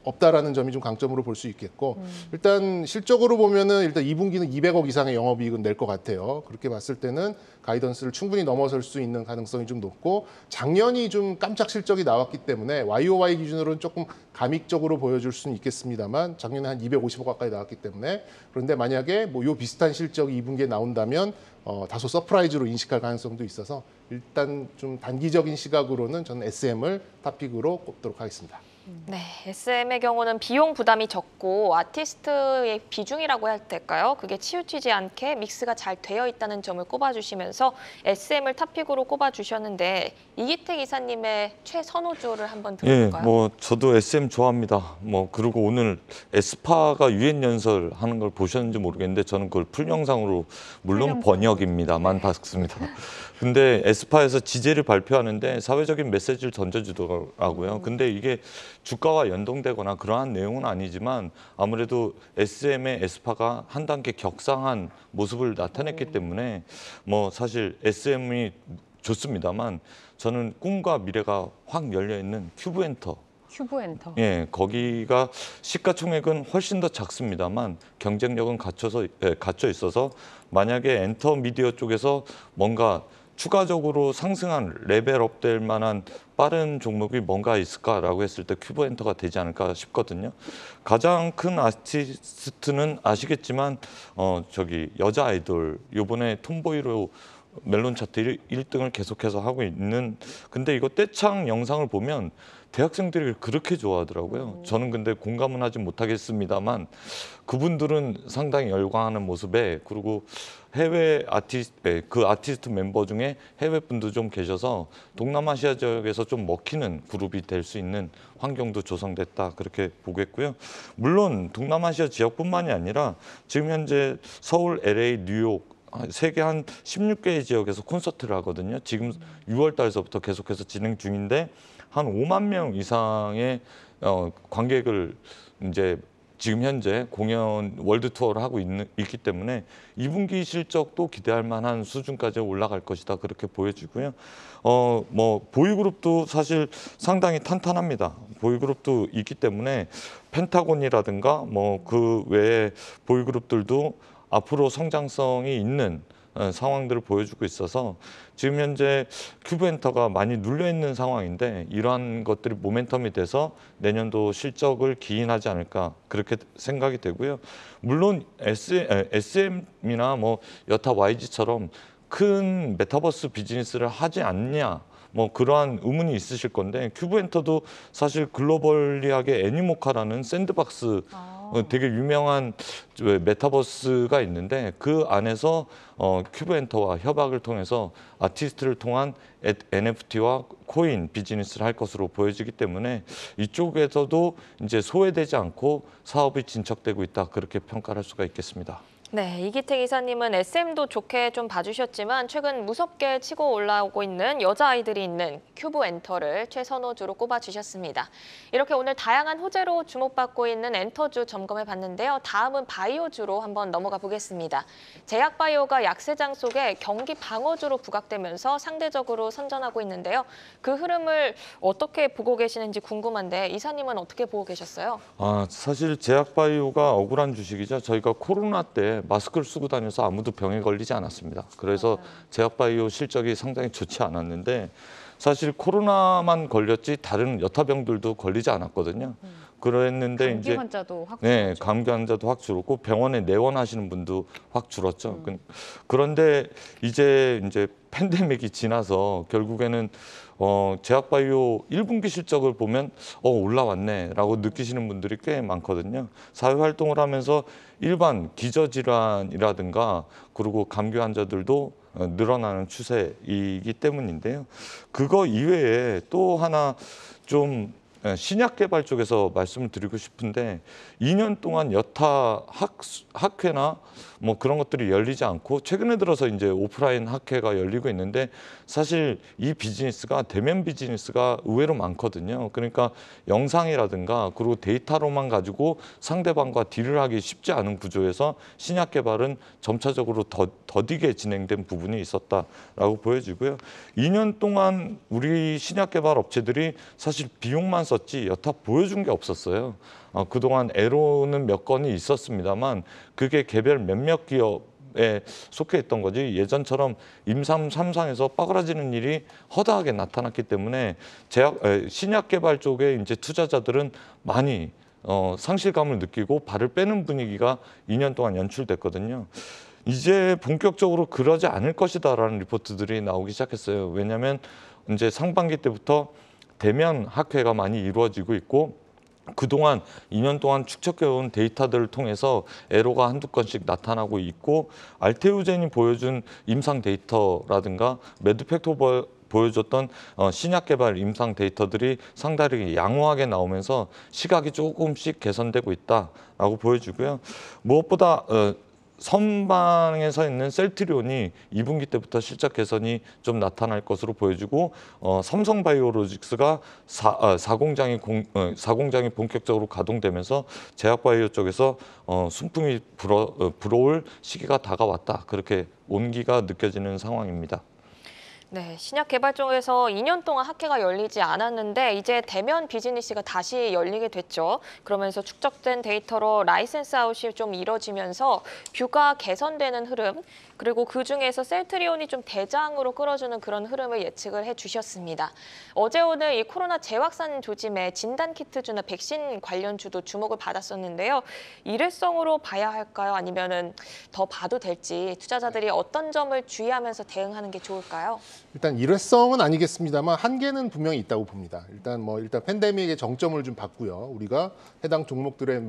없다라는 점이 좀 강점으로 볼 수 있겠고, 일단 실적으로 보면은 일단 2분기는 200억 이상의 영업이익은 낼 것 같아요. 그렇게 봤을 때는 가이던스를 충분히 넘어설 수 있는 가능성이 좀 높고, 작년이 좀 깜짝 실적이 나왔기 때문에 YOY 기준으로는 조금 가믹적으로 보여줄 수는 있겠습니다만, 작년에 한 250억 가까이 나왔기 때문에, 그런데 만약에 뭐 요 비슷한 실적이 2분기에 나온다면 다소 서프라이즈로 인식할 가능성도 있어서 일단 좀 단기적인 시각으로는 저는 SM을 탑픽으로 꼽도록 하겠습니다. 네, SM의 경우는 비용 부담이 적고 아티스트의 비중이라고 해야 될까요? 그게 치우치지 않게 믹스가 잘 되어 있다는 점을 꼽아주시면서 SM을 탑픽으로 꼽아주셨는데, 이기택 이사님의 최선호주를 한번 들어볼까요? 뭐 저도 SM 좋아합니다. 뭐 그리고 오늘 에스파가 유엔 연설 하는 걸 보셨는지 모르겠는데 저는 그걸 풀 영상으로 물론 번역입니다만 봤습니다. 근데 에스파에서 지제를 발표하는데 사회적인 메시지를 던져주더라고요. 근데 이게 주가와 연동되거나 그러한 내용은 아니지만 아무래도 SM의 에스파가 한 단계 격상한 모습을 나타냈기 때문에 뭐 사실 SM이 좋습니다만 저는 꿈과 미래가 확 열려있는 큐브엔터. 예, 거기가 시가총액은 훨씬 더 작습니다만 경쟁력은 갖춰 있어서 만약에 엔터 미디어 쪽에서 뭔가 추가적으로 상승한 레벨업 될 만한 빠른 종목이 뭔가 있을까라고 했을 때 큐브엔터가 되지 않을까 싶거든요. 가장 큰 아티스트는 아시겠지만 여자 아이돌 요번에 톰보이로 멜론 차트 1등을 계속해서 하고 있는, 근데 이거 떼창 영상을 보면 대학생들이 그렇게 좋아하더라고요. 저는 근데 공감은 하지 못하겠습니다만 그분들은 상당히 열광하는 모습에, 그리고 해외 그 아티스트 멤버 중에 해외 분도 좀 계셔서 동남아시아 지역에서 좀 먹히는 그룹이 될 수 있는 환경도 조성됐다, 그렇게 보겠고요. 물론 동남아시아 지역뿐만이 아니라 지금 현재 서울, LA, 뉴욕 세계 한 16개의 지역에서 콘서트를 하거든요. 지금 6월 달서부터 계속해서 진행 중인데 한 5만 명 이상의 관객을 이제 지금 현재 공연 월드 투어를 하고 있기 때문에 2분기 실적도 기대할 만한 수준까지 올라갈 것이다, 그렇게 보여지고요. 뭐 보이그룹도 사실 상당히 탄탄합니다. 보이그룹도 있기 때문에 펜타곤이라든가 뭐 그 외에 보이그룹들도 앞으로 성장성이 있는 상황들을 보여주고 있어서 지금 현재 큐브엔터가 많이 눌려 있는 상황인데 이러한 것들이 모멘텀이 돼서 내년도 실적을 기인하지 않을까 그렇게 생각이 되고요. 물론 SM이나 뭐 여타 YG처럼 큰 메타버스 비즈니스를 하지 않냐 뭐 그러한 의문이 있으실 건데 큐브엔터도 사실 글로벌리하게 애니모카라는 샌드박스 되게 유명한 메타버스가 있는데 그 안에서 큐브엔터와 협약을 통해서 아티스트를 통한 NFT와 코인 비즈니스를 할 것으로 보여지기 때문에 이쪽에서도 이제 소외되지 않고 사업이 진척되고 있다 그렇게 평가할 수가 있겠습니다. 네, 이기택 이사님은 SM도 좋게 좀 봐주셨지만 최근 무섭게 치고 올라오고 있는 여자아이들이 있는 큐브엔터를 최선호주로 꼽아주셨습니다. 이렇게 오늘 다양한 호재로 주목받고 있는 엔터주 점검해봤는데요. 다음은 바이오주로 한번 넘어가 보겠습니다. 제약바이오가 약세장 속에 경기 방어주로 부각되면서 상대적으로 선전하고 있는데요. 그 흐름을 어떻게 보고 계시는지 궁금한데 이사님은 어떻게 보고 계셨어요? 사실 제약바이오가 억울한 주식이죠. 저희가 코로나 때 마스크를 쓰고 다녀서 아무도 병에 걸리지 않았습니다. 그래서 제약바이오 실적이 상당히 좋지 않았는데 사실 코로나만 걸렸지 다른 여타 병들도 걸리지 않았거든요. 그랬는데 감기 이제 환자도 확 네, 줄었죠. 감기 환자도 확 줄었고 병원에 내원하시는 분도 확 줄었죠. 그런데 이제 팬데믹이 지나서 결국에는 제약바이오 1분기 실적을 보면 올라왔네라고 느끼시는 분들이 꽤 많거든요. 사회활동을 하면서 일반 기저질환이라든가 그리고 감기 환자들도 늘어나는 추세이기 때문인데요. 그거 이외에 또 하나 좀 신약 개발 쪽에서 말씀을 드리고 싶은데 2년 동안 여타 학회나 뭐 그런 것들이 열리지 않고 최근에 들어서 이제 오프라인 학회가 열리고 있는데 사실 이 비즈니스가 대면 비즈니스가 의외로 많거든요. 그러니까 영상이라든가 그리고 데이터로만 가지고 상대방과 딜을 하기 쉽지 않은 구조에서 신약 개발은 점차적으로 더디게 진행된 부분이 있었다라고 보여지고요. 2년 동안 우리 신약 개발 업체들이 사실 비용만 썼지 여타 보여준 게 없었어요. 그동안 애로는 몇 건이 있었습니다만 그게 개별 몇몇 기업에 속해 있던 거지 예전처럼 임상 3상에서 빠그라지는 일이 허다하게 나타났기 때문에 신약 개발 쪽에 이제 투자자들은 많이 상실감을 느끼고 발을 빼는 분위기가 2년 동안 연출됐거든요. 이제 본격적으로 그러지 않을 것이다라는 리포트들이 나오기 시작했어요. 왜냐하면 이제 상반기 때부터 대면 학회가 많이 이루어지고 있고 그동안 2년 동안 축적해온 데이터들을 통해서 에러가 한두 건씩 나타나고 있고 알테오젠이 보여준 임상 데이터라든가 매드팩토 보여줬던 신약 개발 임상 데이터들이 상당히 양호하게 나오면서 시각이 조금씩 개선되고 있다라고 보여주고요. 무엇보다 선방에 서 있는 셀트리온이 2분기 때부터 실적 개선이 좀 나타날 것으로 보여지고 삼성바이오로직스가 4공장이 본격적으로 가동되면서 제약바이오 쪽에서 순풍이 불어올 시기가 다가왔다. 그렇게 온기가 느껴지는 상황입니다. 네, 신약 개발 쪽에서 2년 동안 학회가 열리지 않았는데 이제 대면 비즈니스가 다시 열리게 됐죠. 그러면서 축적된 데이터로 라이센스 아웃이 좀 이뤄지면서 뷰가 개선되는 흐름, 그리고 그중에서 셀트리온이 좀 대장으로 끌어주는 그런 흐름을 예측을 해주셨습니다. 어제 오늘 이 코로나 재확산 조짐에 진단키트주나 백신 관련주도 주목을 받았었는데요. 일회성으로 봐야 할까요? 아니면은 더 봐도 될지 투자자들이 어떤 점을 주의하면서 대응하는 게 좋을까요? 일단 일회성은 아니겠습니다만 한계는 분명히 있다고 봅니다. 일단 팬데믹의 정점을 좀 봤고요. 우리가 해당 종목들의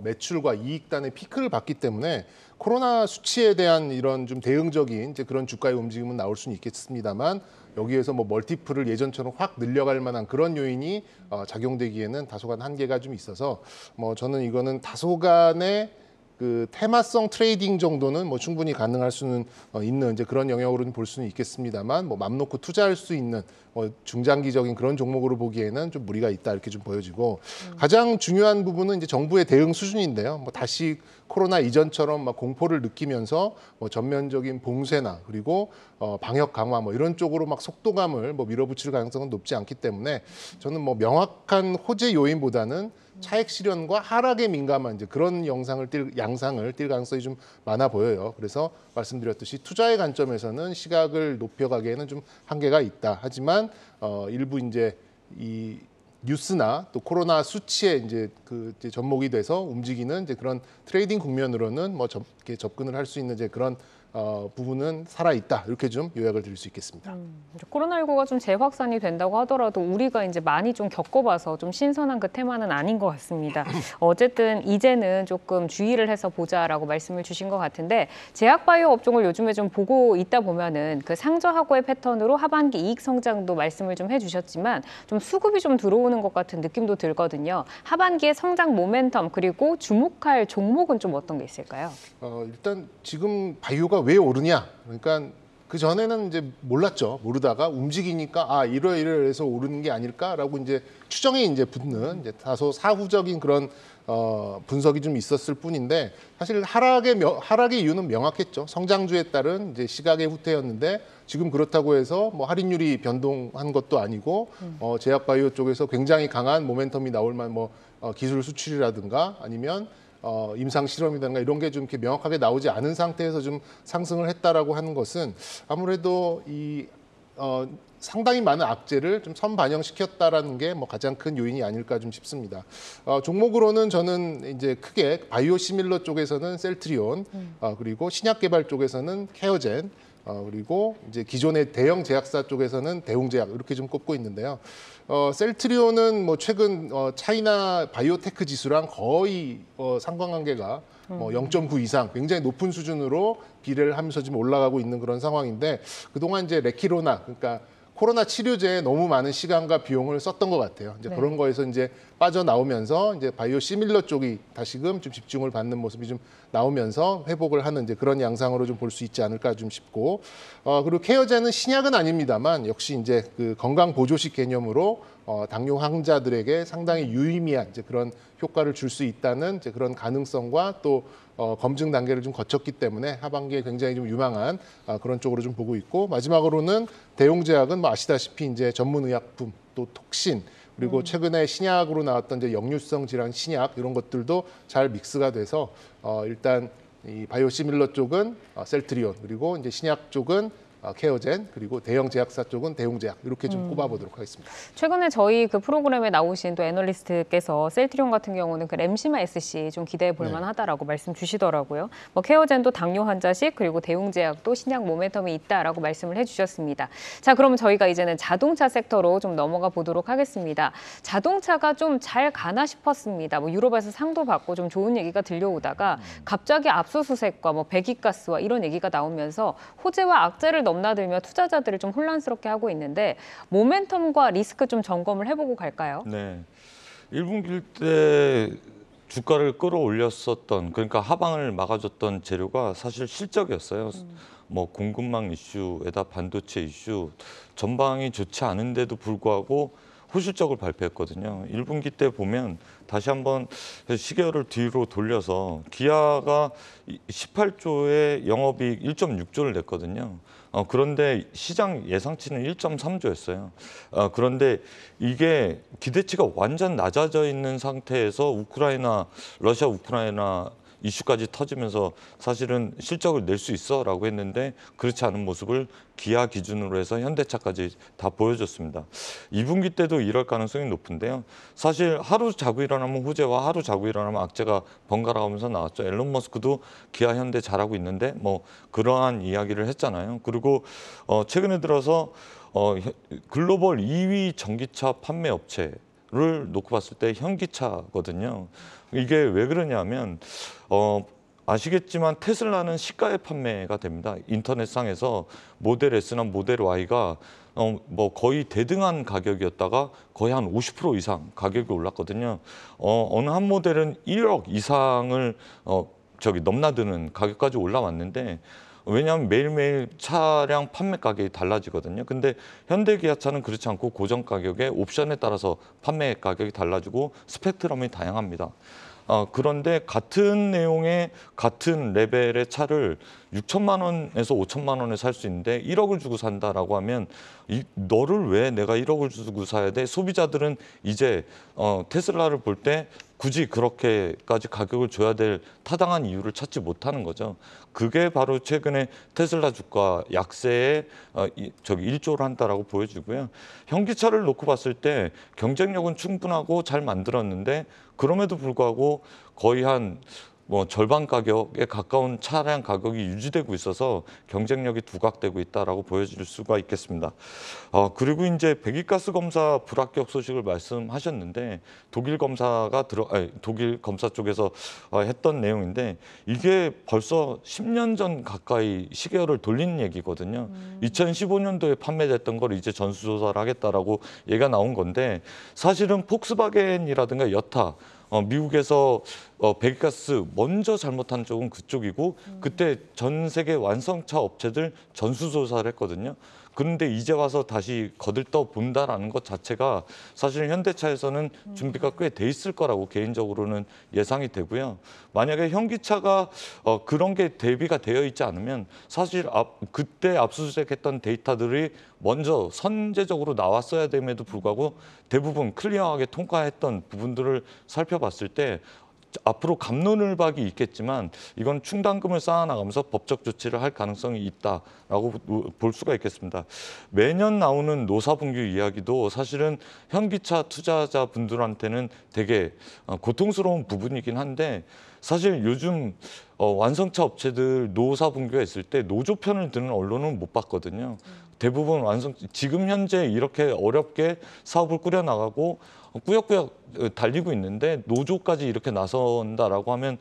매출과 이익단의 피크를 봤기 때문에 코로나 수치에 대한 이런 좀 대응적인 이제 그런 주가의 움직임은 나올 수는 있겠습니다만 여기에서 멀티플을 예전처럼 확 늘려갈 만한 그런 요인이 작용되기에는 다소간 한계가 좀 있어서 저는 이거는 다소간의 그 테마성 트레이딩 정도는 충분히 가능할 수는 있는 이제 그런 영역으로는 볼 수는 있겠습니다만 맘 놓고 투자할 수 있는 중장기적인 그런 종목으로 보기에는 좀 무리가 있다 이렇게 좀 보여지고 가장 중요한 부분은 이제 정부의 대응 수준인데요. 다시 코로나 이전처럼 공포를 느끼면서 전면적인 봉쇄나 그리고 방역 강화 이런 쪽으로 속도감을 밀어붙일 가능성은 높지 않기 때문에 저는 명확한 호재 요인보다는 차액 실현과 하락에 민감한 이제 그런 양상을 띌 가능성이 좀 많아 보여요. 그래서 말씀드렸듯이 투자의 관점에서는 시각을 높여가기에는 좀 한계가 있다. 하지만 일부 이제 이 뉴스나 또 코로나 수치에 이제 이제 접목이 돼서 움직이는 이제 그런 트레이딩 국면으로는 뭐 이렇게 접근을 할 수 있는 이제 그런 부분은 살아 있다. 이렇게 좀 요약을 드릴 수 있겠습니다. 코로나19가 좀 재확산이 된다고 하더라도 우리가 이제 많이 좀 겪어봐서 좀 신선한 그 테마는 아닌 것 같습니다. 어쨌든 이제는 조금 주의를 해서 보자라고 말씀을 주신 것 같은데 제약바이오 업종을 요즘에 좀 보고 있다 보면은 그 상저하고의 패턴으로 하반기 이익 성장도 말씀을 좀 해주셨지만 좀 수급이 좀 들어오는 것 같은 느낌도 들거든요. 하반기의 성장 모멘텀 그리고 주목할 종목은 좀 어떤 게 있을까요? 일단 지금 바이오가 왜 오르냐? 그러니까 그 전에는 이제 몰랐죠. 모르다가 움직이니까 이러이러해서 오르는 게 아닐까라고 이제 추정이 이제 붙는 이제 다소 사후적인 그런 분석이 좀 있었을 뿐인데 사실 하락의 이유는 명확했죠. 성장주에 따른 이제 시각의 후퇴였는데 지금 그렇다고 해서 뭐 할인율이 변동한 것도 아니고 제약바이오 쪽에서 굉장히 강한 모멘텀이 나올 만한 뭐 기술 수출이라든가 아니면 임상 실험이라든가 이런 게 좀 이렇게 명확하게 나오지 않은 상태에서 좀 상승을 했다라고 하는 것은 아무래도 이 상당히 많은 악재를 좀 선반영시켰다라는 게 뭐 가장 큰 요인이 아닐까 좀 싶습니다. 종목으로는 저는 이제 크게 바이오 시밀러 쪽에서는 셀트리온, 그리고 신약 개발 쪽에서는 케어젠, 그리고 이제 기존의 대형 제약사 쪽에서는 대웅제약 이렇게 좀 꼽고 있는데요. 셀트리온은 뭐 최근 차이나 바이오테크 지수랑 거의 상관관계가 0.9 이상 굉장히 높은 수준으로 비례를 하면서 지금 올라가고 있는 그런 상황인데 그동안 이제 레키로나 그러니까 코로나 치료제에 너무 많은 시간과 비용을 썼던 것 같아요. 이제 그런 거에서 이제 빠져나오면서 이제 바이오 시밀러 쪽이 다시금 좀 집중을 받는 모습이 좀 나오면서 회복을 하는 이제 그런 양상으로 좀 볼 수 있지 않을까 좀 싶고 그리고 케어제는 신약은 아닙니다만 역시 이제 그 건강 보조식 개념으로 당뇨 환자들에게 상당히 유의미한 이제 그런 효과를 줄 수 있다는 이제 그런 가능성과 또 검증 단계를 좀 거쳤기 때문에 하반기에 굉장히 좀 유망한 그런 쪽으로 좀 보고 있고 마지막으로는 대웅제약은 뭐 아시다시피 이제 전문의약품 또 톡신 그리고 최근에 신약으로 나왔던 이제 역류성 질환 신약 이런 것들도 잘 믹스가 돼서 일단 이 바이오시밀러 쪽은 셀트리온 그리고 이제 신약 쪽은 케어젠 그리고 대형 제약사 쪽은 대웅제약 이렇게 좀 꼽아보도록 하겠습니다. 최근에 저희 그 프로그램에 나오신 또 애널리스트께서 셀트리온 같은 경우는 그 램시마 SC 좀 기대해 볼 만하다라고 말씀 주시더라고요. 뭐 케어젠도 당뇨 환자식 그리고 대웅제약도 신약 모멘텀이 있다라고 말씀을 해주셨습니다. 자, 그럼 저희가 이제는 자동차 섹터로 좀 넘어가 보도록 하겠습니다. 자동차가 좀 잘 가나 싶었습니다. 뭐 유럽에서 상도 받고 좀 좋은 얘기가 들려오다가 갑자기 압수수색과 뭐 배기가스와 이런 얘기가 나오면서 호재와 악재를 넘나들며 투자자들을 좀 혼란스럽게 하고 있는데 모멘텀과 리스크 좀 점검을 해보고 갈까요? 네. 1분기 때 주가를 끌어올렸었던 그러니까 하방을 막아줬던 재료가 사실 실적이었어요. 뭐 공급망 이슈에다 반도체 이슈 전방이 좋지 않은데도 불구하고 호실적을 발표했거든요. 1분기 때 보면 다시 한번 시계를 뒤로 돌려서 기아가 18조의 영업이익 1.6조를 냈거든요. 그런데 시장 예상치는 1.3조였어요. 그런데 이게 기대치가 완전 낮아져 있는 상태에서 러시아 우크라이나 이슈까지 터지면서 사실은 실적을 낼 수 있어라고 했는데 그렇지 않은 모습을 기아 기준으로 해서 현대차까지 다 보여줬습니다. 2분기 때도 이럴 가능성이 높은데요. 사실 하루 자고 일어나면 호재와 하루 자고 일어나면 악재가 번갈아 가면서 나왔죠. 앨런 머스크도 기아 현대 잘하고 있는데 뭐 그러한 이야기를 했잖아요. 그리고 최근에 들어서 글로벌 2위 전기차 판매 업체를 놓고 봤을 때 현기차거든요. 이게 왜 그러냐면 아시겠지만 테슬라는 시가에 판매가 됩니다. 인터넷상에서 모델 S나 모델 Y가 뭐 거의 대등한 가격이었다가 거의 한 50% 이상 가격이 올랐거든요. 어느 한 모델은 1억 이상을 넘나드는 가격까지 올라왔는데 왜냐하면 매일매일 차량 판매 가격이 달라지거든요. 근데 현대기아차는 그렇지 않고 고정 가격에 옵션에 따라서 판매 가격이 달라지고 스펙트럼이 다양합니다. 그런데 같은 내용의 같은 레벨의 차를 6천만 원에서 5천만 원에 살 수 있는데 1억을 주고 산다라고 하면 너를 왜 내가 1억을 주고 사야 돼? 소비자들은 이제 테슬라를 볼 때 굳이 그렇게까지 가격을 줘야 될 타당한 이유를 찾지 못하는 거죠. 그게 바로 최근에 테슬라 주가 약세에 1조를 한다라고 보여지고요. 현기차를 놓고 봤을 때 경쟁력은 충분하고 잘 만들었는데 그럼에도 불구하고 거의 한 절반 가격에 가까운 차량 가격이 유지되고 있어서 경쟁력이 두각되고 있다라고 보여질 수가 있겠습니다. 그리고 이제 배기가스 검사 불합격 소식을 말씀하셨는데 독일 검사 쪽에서 했던 내용인데 이게 벌써 10년 전 가까이 시계열을 돌린 얘기거든요. 2015년도에 판매됐던 걸 이제 전수조사를 하겠다라고 얘기가 나온 건데 사실은 폭스바겐이라든가 여타 미국에서 배기가스 먼저 잘못한 쪽은 그쪽이고 그때 전 세계 완성차 업체들 전수조사를 했거든요. 그런데 이제 와서 다시 거들떠 본다라는 것 자체가 사실 현대차에서는 준비가 꽤 돼 있을 거라고 개인적으로는 예상이 되고요. 만약에 현기차가 그런 게 대비가 되어 있지 않으면 사실 그때 압수수색했던 데이터들이 먼저 선제적으로 나왔어야 됨에도 불구하고 대부분 클리어하게 통과했던 부분들을 살펴봤을 때 앞으로 갑론을박이 있겠지만 이건 충당금을 쌓아나가면서 법적 조치를 할 가능성이 있다라고 볼 수가 있겠습니다. 매년 나오는 노사분규 이야기도 사실은 현기차 투자자분들한테는 되게 고통스러운 부분이긴 한데 사실 요즘 완성차 업체들 노사분규가 있을 때 노조편을 드는 언론은 못 봤거든요. 대부분 지금 현재 이렇게 어렵게 사업을 꾸려나가고 꾸역꾸역 달리고 있는데 노조까지 이렇게 나선다라고 하면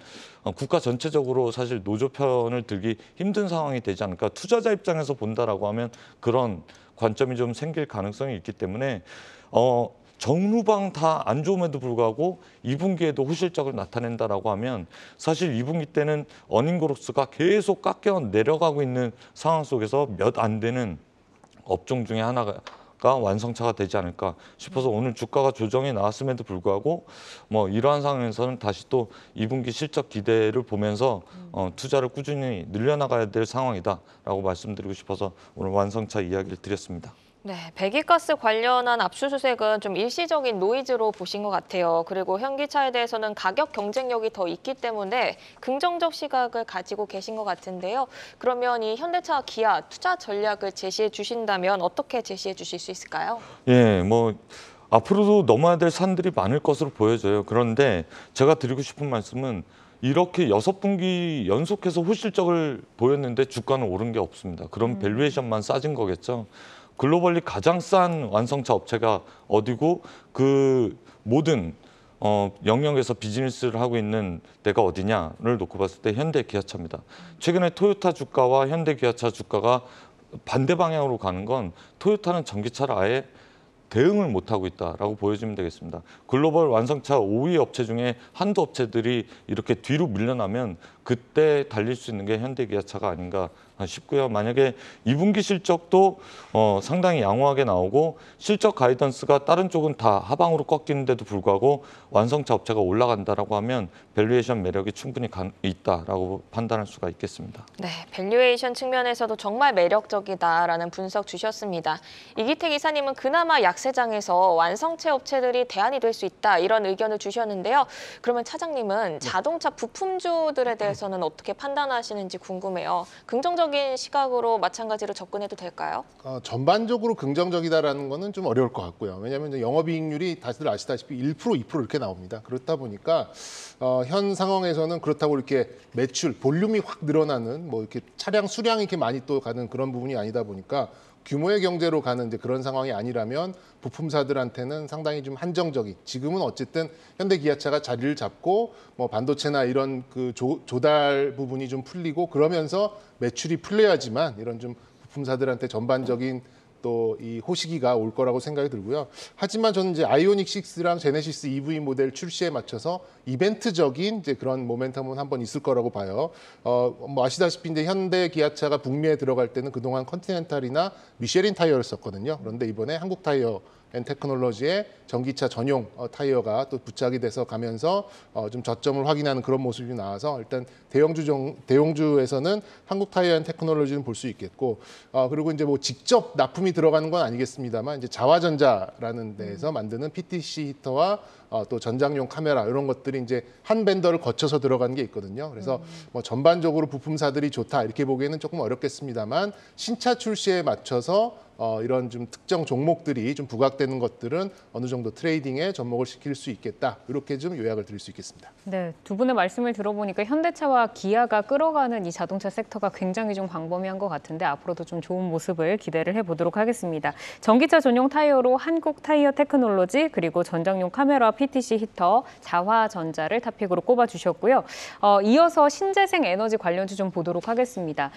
국가 전체적으로 사실 노조 편을 들기 힘든 상황이 되지 않을까. 투자자 입장에서 본다라고 하면 그런 관점이 좀 생길 가능성이 있기 때문에 정루방 다 안 좋음에도 불구하고 2분기에도 호실적을 나타낸다라고 하면 사실 2분기 때는 어닝그로스가 계속 깎여 내려가고 있는 상황 속에서 몇 안 되는 업종 중에 하나가 완성차가 되지 않을까 싶어서 오늘 주가가 조정이 나왔음에도 불구하고 이러한 상황에서는 다시 또 2분기 실적 기대를 보면서 투자를 꾸준히 늘려나가야 될 상황이다라고 말씀드리고 싶어서 오늘 완성차 이야기를 드렸습니다. 네, 배기가스 관련한 압수수색은 좀 일시적인 노이즈로 보신 것 같아요. 그리고 현기차에 대해서는 가격 경쟁력이 더 있기 때문에 긍정적 시각을 가지고 계신 것 같은데요. 그러면 이 현대차, 기아 투자 전략을 제시해 주신다면 어떻게 제시해 주실 수 있을까요? 예, 앞으로도 넘어야 될 산들이 많을 것으로 보여져요. 그런데 제가 드리고 싶은 말씀은 이렇게 6분기 연속해서 호실적을 보였는데 주가는 오른 게 없습니다. 그럼 밸류에이션만 싸진 거겠죠. 글로벌리 가장 싼 완성차 업체가 어디고 그 모든 영역에서 비즈니스를 하고 있는 데가 어디냐를 놓고 봤을 때 현대 기아차입니다. 최근에 토요타 주가와 현대 기아차 주가가 반대 방향으로 가는 건 토요타는 전기차를 아예 대응을 못하고 있다라고 보여주면 되겠습니다. 글로벌 완성차 5위 업체 중에 한두 업체들이 이렇게 뒤로 밀려나면 그때 달릴 수 있는 게 현대기아차가 아닌가 싶고요. 만약에 2분기 실적도 상당히 양호하게 나오고 실적 가이던스가 다른 쪽은 다 하방으로 꺾이는데도 불구하고 완성차 업체가 올라간다라고 하면 밸류에이션 매력이 충분히 있다라고 판단할 수가 있겠습니다. 네, 밸류에이션 측면에서도 정말 매력적이다라는 분석 주셨습니다. 이기택 이사님은 그나마 약세장에서 완성차 업체들이 대안이 될 수 있다 이런 의견을 주셨는데요. 그러면 차장님은 자동차 부품주들에 대해서는 어떻게 판단하시는지 궁금해요. 긍정적인 시각으로 마찬가지로 접근해도 될까요? 전반적으로 긍정적이다라는 거는 좀 어려울 것 같고요. 왜냐하면 영업이익률이 다들 아시다시피 1%, 2% 이렇게 나옵니다. 그렇다 보니까 현 상황에서는 그렇다고 이렇게 매출, 볼륨이 확 늘어나는 이렇게 차량 수량이 이렇게 많이 또 가는 그런 부분이 아니다 보니까 규모의 경제로 가는 이제 그런 상황이 아니라면 부품사들한테는 상당히 좀 한정적인, 지금은 어쨌든 현대기아차가 자리를 잡고 반도체나 이런 그 조달 부분이 좀 풀리고 그러면서 매출이 풀려야지만 이런 좀 부품사들한테 전반적인 또 이 호시기가 올 거라고 생각이 들고요. 하지만 저는 이제 아이오닉 6랑 제네시스 EV 모델 출시에 맞춰서 이벤트적인 이제 그런 모멘텀은 한번 있을 거라고 봐요. 아시다시피 이제 현대 기아차가 북미에 들어갈 때는 그동안 컨티넨탈이나 미쉐린 타이어를 썼거든요. 그런데 이번에 한국 타이어 앤 테크놀로지의 전기차 전용 타이어가 또 부착이 돼서 가면서 좀 저점을 확인하는 그런 모습이 나와서 일단 대형주에서는 한국 타이어 앤 테크놀로지는 볼 수 있겠고 그리고 이제 뭐 직접 납품이 들어가는 건 아니겠습니다만 이제 자화전자라는 데에서 만드는 PTC 히터와 또 전장용 카메라 이런 것들이 이제 한 벤더를 거쳐서 들어가는 게 있거든요. 그래서 뭐 전반적으로 부품사들이 좋다 이렇게 보기에는 조금 어렵겠습니다만 신차 출시에 맞춰서 이런 좀 특정 종목들이 좀 부각되는 것들은 어느 정도 트레이딩에 접목을 시킬 수 있겠다. 이렇게 좀 요약을 드릴 수 있겠습니다. 네, 두 분의 말씀을 들어보니까 현대차와 기아가 끌어가는 이 자동차 섹터가 굉장히 좀 광범위한 것 같은데 앞으로도 좀 좋은 모습을 기대를 해보도록 하겠습니다. 전기차 전용 타이어로 한국 타이어 테크놀로지 그리고 전장용 카메라 PTC 히터, 자화전자를 탑픽으로 꼽아주셨고요. 이어서 신재생 에너지 관련주 좀 보도록 하겠습니다.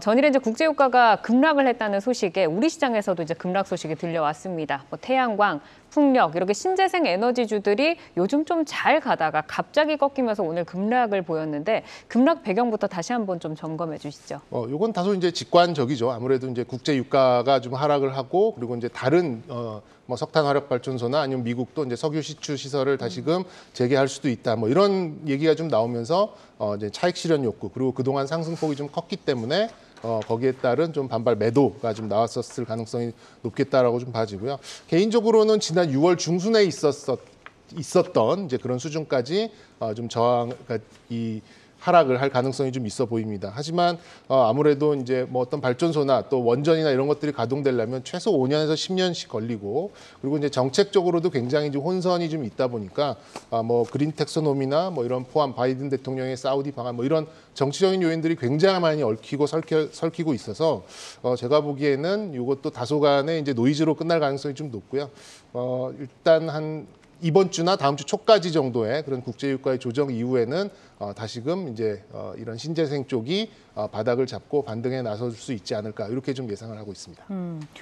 전일에 이제 국제유가가 급락을 했다는 소식에 우리 시장에서도 이제 급락 소식이 들려왔습니다. 뭐 태양광, 풍력 이렇게 신재생 에너지주들이 요즘 좀 잘 가다가 갑자기 꺾이면서 오늘 급락을 보였는데 급락 배경부터 다시 한번 좀 점검해 주시죠. 요건 다소 이제 직관적이죠. 아무래도 이제 국제 유가가 좀 하락을 하고 그리고 이제 다른 뭐 석탄 화력 발전소나 아니면 미국도 이제 석유 시추 시설을 다시금 재개할 수도 있다. 뭐 이런 얘기가 좀 나오면서 이제 차익 실현 욕구 그리고 그동안 상승폭이 좀 컸기 때문에 거기에 따른 좀 반발 매도가 좀 나왔었을 가능성이 높겠다라고 좀 봐지고요. 개인적으로는 지난 6월 중순에 있었던 이제 그런 수준까지 좀 그러니까 이 하락을 할 가능성이 좀 있어 보입니다. 하지만 아무래도 이제 뭐 어떤 발전소나 또 원전이나 이런 것들이 가동되려면 최소 5년에서 10년씩 걸리고 그리고 이제 정책적으로도 굉장히 좀 혼선이 좀 있다 보니까 뭐 그린 텍소노미나 뭐 이런 포함 바이든 대통령의 사우디 방안 뭐 이런 정치적인 요인들이 굉장히 많이 얽히고 설키고 있어서 제가 보기에는 이것도 다소간의 이제 노이즈로 끝날 가능성이 좀 높고요. 일단 한 이번 주나 다음 주 초까지 정도의 그런 국제유가의 조정 이후에는 다시금 이제 이런 신재생 쪽이 바닥을 잡고 반등에 나설 수 있지 않을까 이렇게 좀 예상을 하고 있습니다.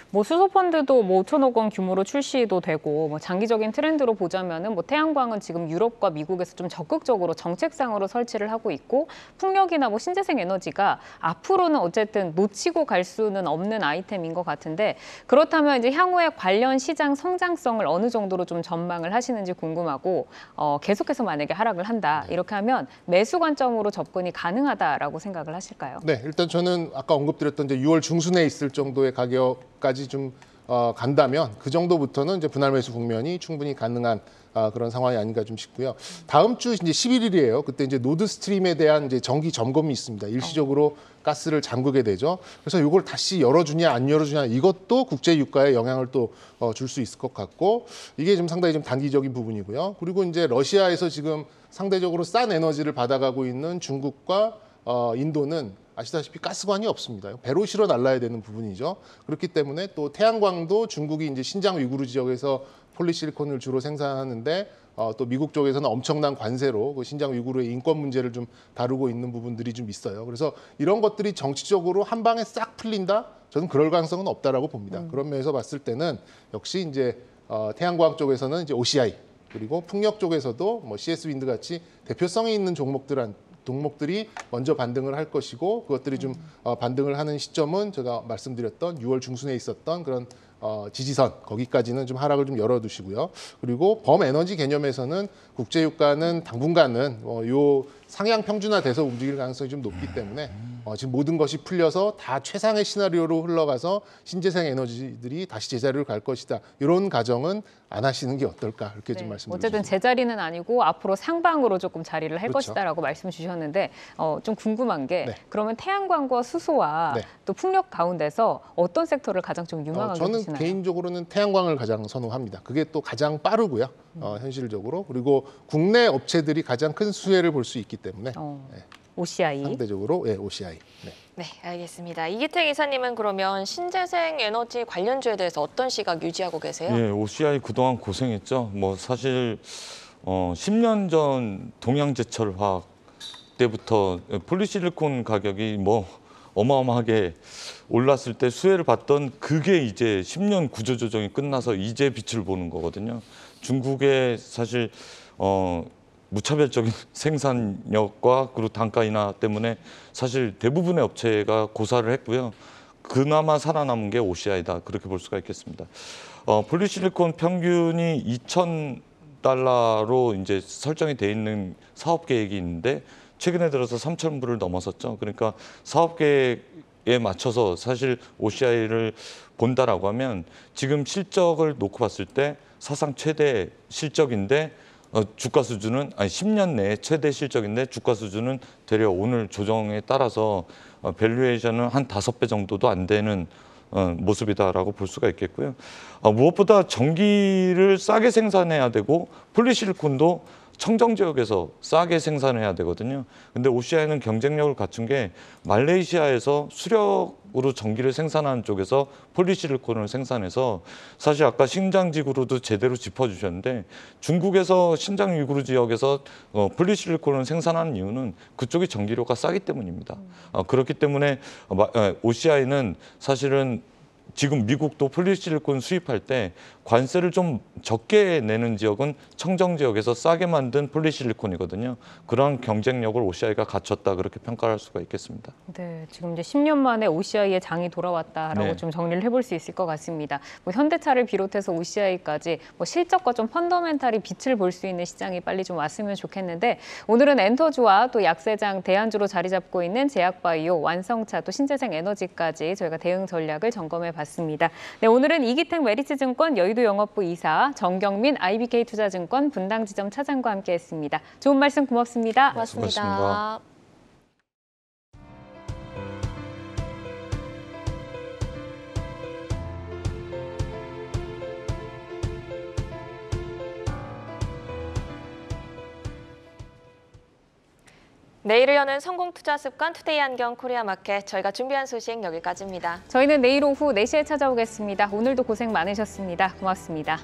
뭐 수소펀드도 뭐 5천억 원 규모로 출시도 되고 뭐 장기적인 트렌드로 보자면은 뭐 태양광은 지금 유럽과 미국에서 좀 적극적으로 정책상으로 설치를 하고 있고 풍력이나 뭐 신재생 에너지가 앞으로는 어쨌든 놓치고 갈 수는 없는 아이템인 것 같은데 그렇다면 이제 향후에 관련 시장 성장성을 어느 정도로 좀 전망을 하시는지 궁금하고 계속해서 만약에 하락을 한다 이렇게 하면 매수 관점으로 접근이 가능하다라고 생각을 하실까요? 네, 일단 저는 아까 언급드렸던 이제 6월 중순에 있을 정도의 가격까지 좀 간다면 그 정도부터는 이제 분할 매수 국면이 충분히 가능한 그런 상황이 아닌가 좀 싶고요. 다음 주 이제 11일이에요. 그때 이제 노드스트림에 대한 이제 정기 점검이 있습니다. 일시적으로 가스를 잠그게 되죠. 그래서 이걸 다시 열어주냐 안 열어주냐 이것도 국제 유가에 영향을 또 줄 수 있을 것 같고 이게 좀 상당히 좀 단기적인 부분이고요. 그리고 이제 러시아에서 지금 상대적으로 싼 에너지를 받아가고 있는 중국과 인도는 아시다시피 가스관이 없습니다. 배로 실어 날라야 되는 부분이죠. 그렇기 때문에 또 태양광도 중국이 이제 신장 위구르 지역에서 폴리실리콘을 주로 생산하는데 또 미국 쪽에서는 엄청난 관세로 그 신장 위구르의 인권 문제를 좀 다루고 있는 부분들이 좀 있어요. 그래서 이런 것들이 정치적으로 한 방에 싹 풀린다? 저는 그럴 가능성은 없다라고 봅니다. 그런 면에서 봤을 때는 역시 이제 태양광 쪽에서는 이제 OCI 그리고 풍력 쪽에서도 뭐 CS 윈드 같이 대표성이 있는 종목들이 먼저 반등을 할 것이고 그것들이 좀 반등을 하는 시점은 제가 말씀드렸던 6월 중순에 있었던 그런 지지선 거기까지는 좀 하락을 좀 열어두시고요. 그리고 범에너지 개념에서는 국제유가는 당분간은 요 상향 평준화돼서 움직일 가능성이 좀 높기 때문에 지금 모든 것이 풀려서 다 최상의 시나리오로 흘러가서 신재생 에너지들이 다시 제자리로 갈 것이다. 이런 가정은 안 하시는 게 어떨까 이렇게 좀 말씀드리겠습니다. 어쨌든 제자리는 아니고 앞으로 상방으로 조금 자리를 할 그렇죠. 것이다라고 말씀 주셨는데 좀 궁금한 게 네. 그러면 태양광과 수소와 네. 또 풍력 가운데서 어떤 섹터를 가장 좀 유망하게 저는 보시나요? 개인적으로는 태양광을 가장 선호합니다. 그게 또 가장 빠르고요. 현실적으로. 그리고 국내 업체들이 가장 큰 수혜를 볼 수 있기 때문에 OCI. 상대적으로 OCI. 네. 네, 알겠습니다. 이기택 이사님은 그러면 신재생 에너지 관련주에 대해서 어떤 시각 유지하고 계세요? 예, OCI 그동안 고생했죠. 뭐 사실 10년 전 동양제철화학 때부터 폴리실리콘 가격이 뭐 어마어마하게 올랐을 때 수혜를 봤던 그게 이제 10년 구조조정이 끝나서 이제 빛을 보는 거거든요. 중국의 사실 무차별적인 생산력과 그리고 단가 인하 때문에 사실 대부분의 업체가 고사를 했고요. 그나마 살아남은 게 OCI다 그렇게 볼 수가 있겠습니다. 폴리실리콘 평균이 2,000달러로 이제 설정이 돼 있는 사업 계획이 있는데 최근에 들어서 3,000불을 넘어섰죠. 그러니까 사업 계획에 맞춰서 사실 OCI를 본다라고 하면 지금 실적을 놓고 봤을 때 사상 최대 실적인데 주가 수준은 10년 내에 최대 실적인데 주가 수준은 되려 오늘 조정에 따라서 밸류에이션은 한 5배 정도도 안 되는 모습이다라고 볼 수가 있겠고요. 무엇보다 전기를 싸게 생산해야 되고 폴리실리콘도 청정 지역에서 싸게 생산해야 되거든요. 근데 OCI는 경쟁력을 갖춘 게 말레이시아에서 수력으로 전기를 생산하는 쪽에서 폴리실리콘을 생산해서 사실 아까 신장 지구로도 제대로 짚어주셨는데 중국에서 신장 위구르 지역에서 폴리실리콘을 생산하는 이유는 그쪽이 전기료가 싸기 때문입니다. 그렇기 때문에 OCI는 사실은 지금 미국도 폴리실리콘 수입할 때 관세를 좀 적게 내는 지역은 청정 지역에서 싸게 만든 폴리실리콘이거든요. 그런 경쟁력을 OCI가 갖췄다 그렇게 평가할 수가 있겠습니다. 네, 지금 이제 10년 만에 OCI의 장이 돌아왔다라고 네. 좀 정리를 해볼 수 있을 것 같습니다. 뭐 현대차를 비롯해서 OCI까지 뭐 실적과 좀 펀더멘탈이 빛을 볼 수 있는 시장이 빨리 좀 왔으면 좋겠는데 오늘은 엔터주와 또 약세장 대안주로 자리 잡고 있는 제약바이오, 완성차, 또 신재생 에너지까지 저희가 대응 전략을 점검해 봤습니다. 네, 오늘은 이기택 메리츠증권 여의도 영업부 이사, 정경민 IBK 투자증권 분당지점 차장과 함께했습니다. 좋은 말씀 고맙습니다. 고맙습니다. 고맙습니다. 내일을 여는 성공투자습관 투데이 안경 코리아마켓 저희가 준비한 소식 여기까지입니다. 저희는 내일 오후 4시에 찾아오겠습니다. 오늘도 고생 많으셨습니다. 고맙습니다.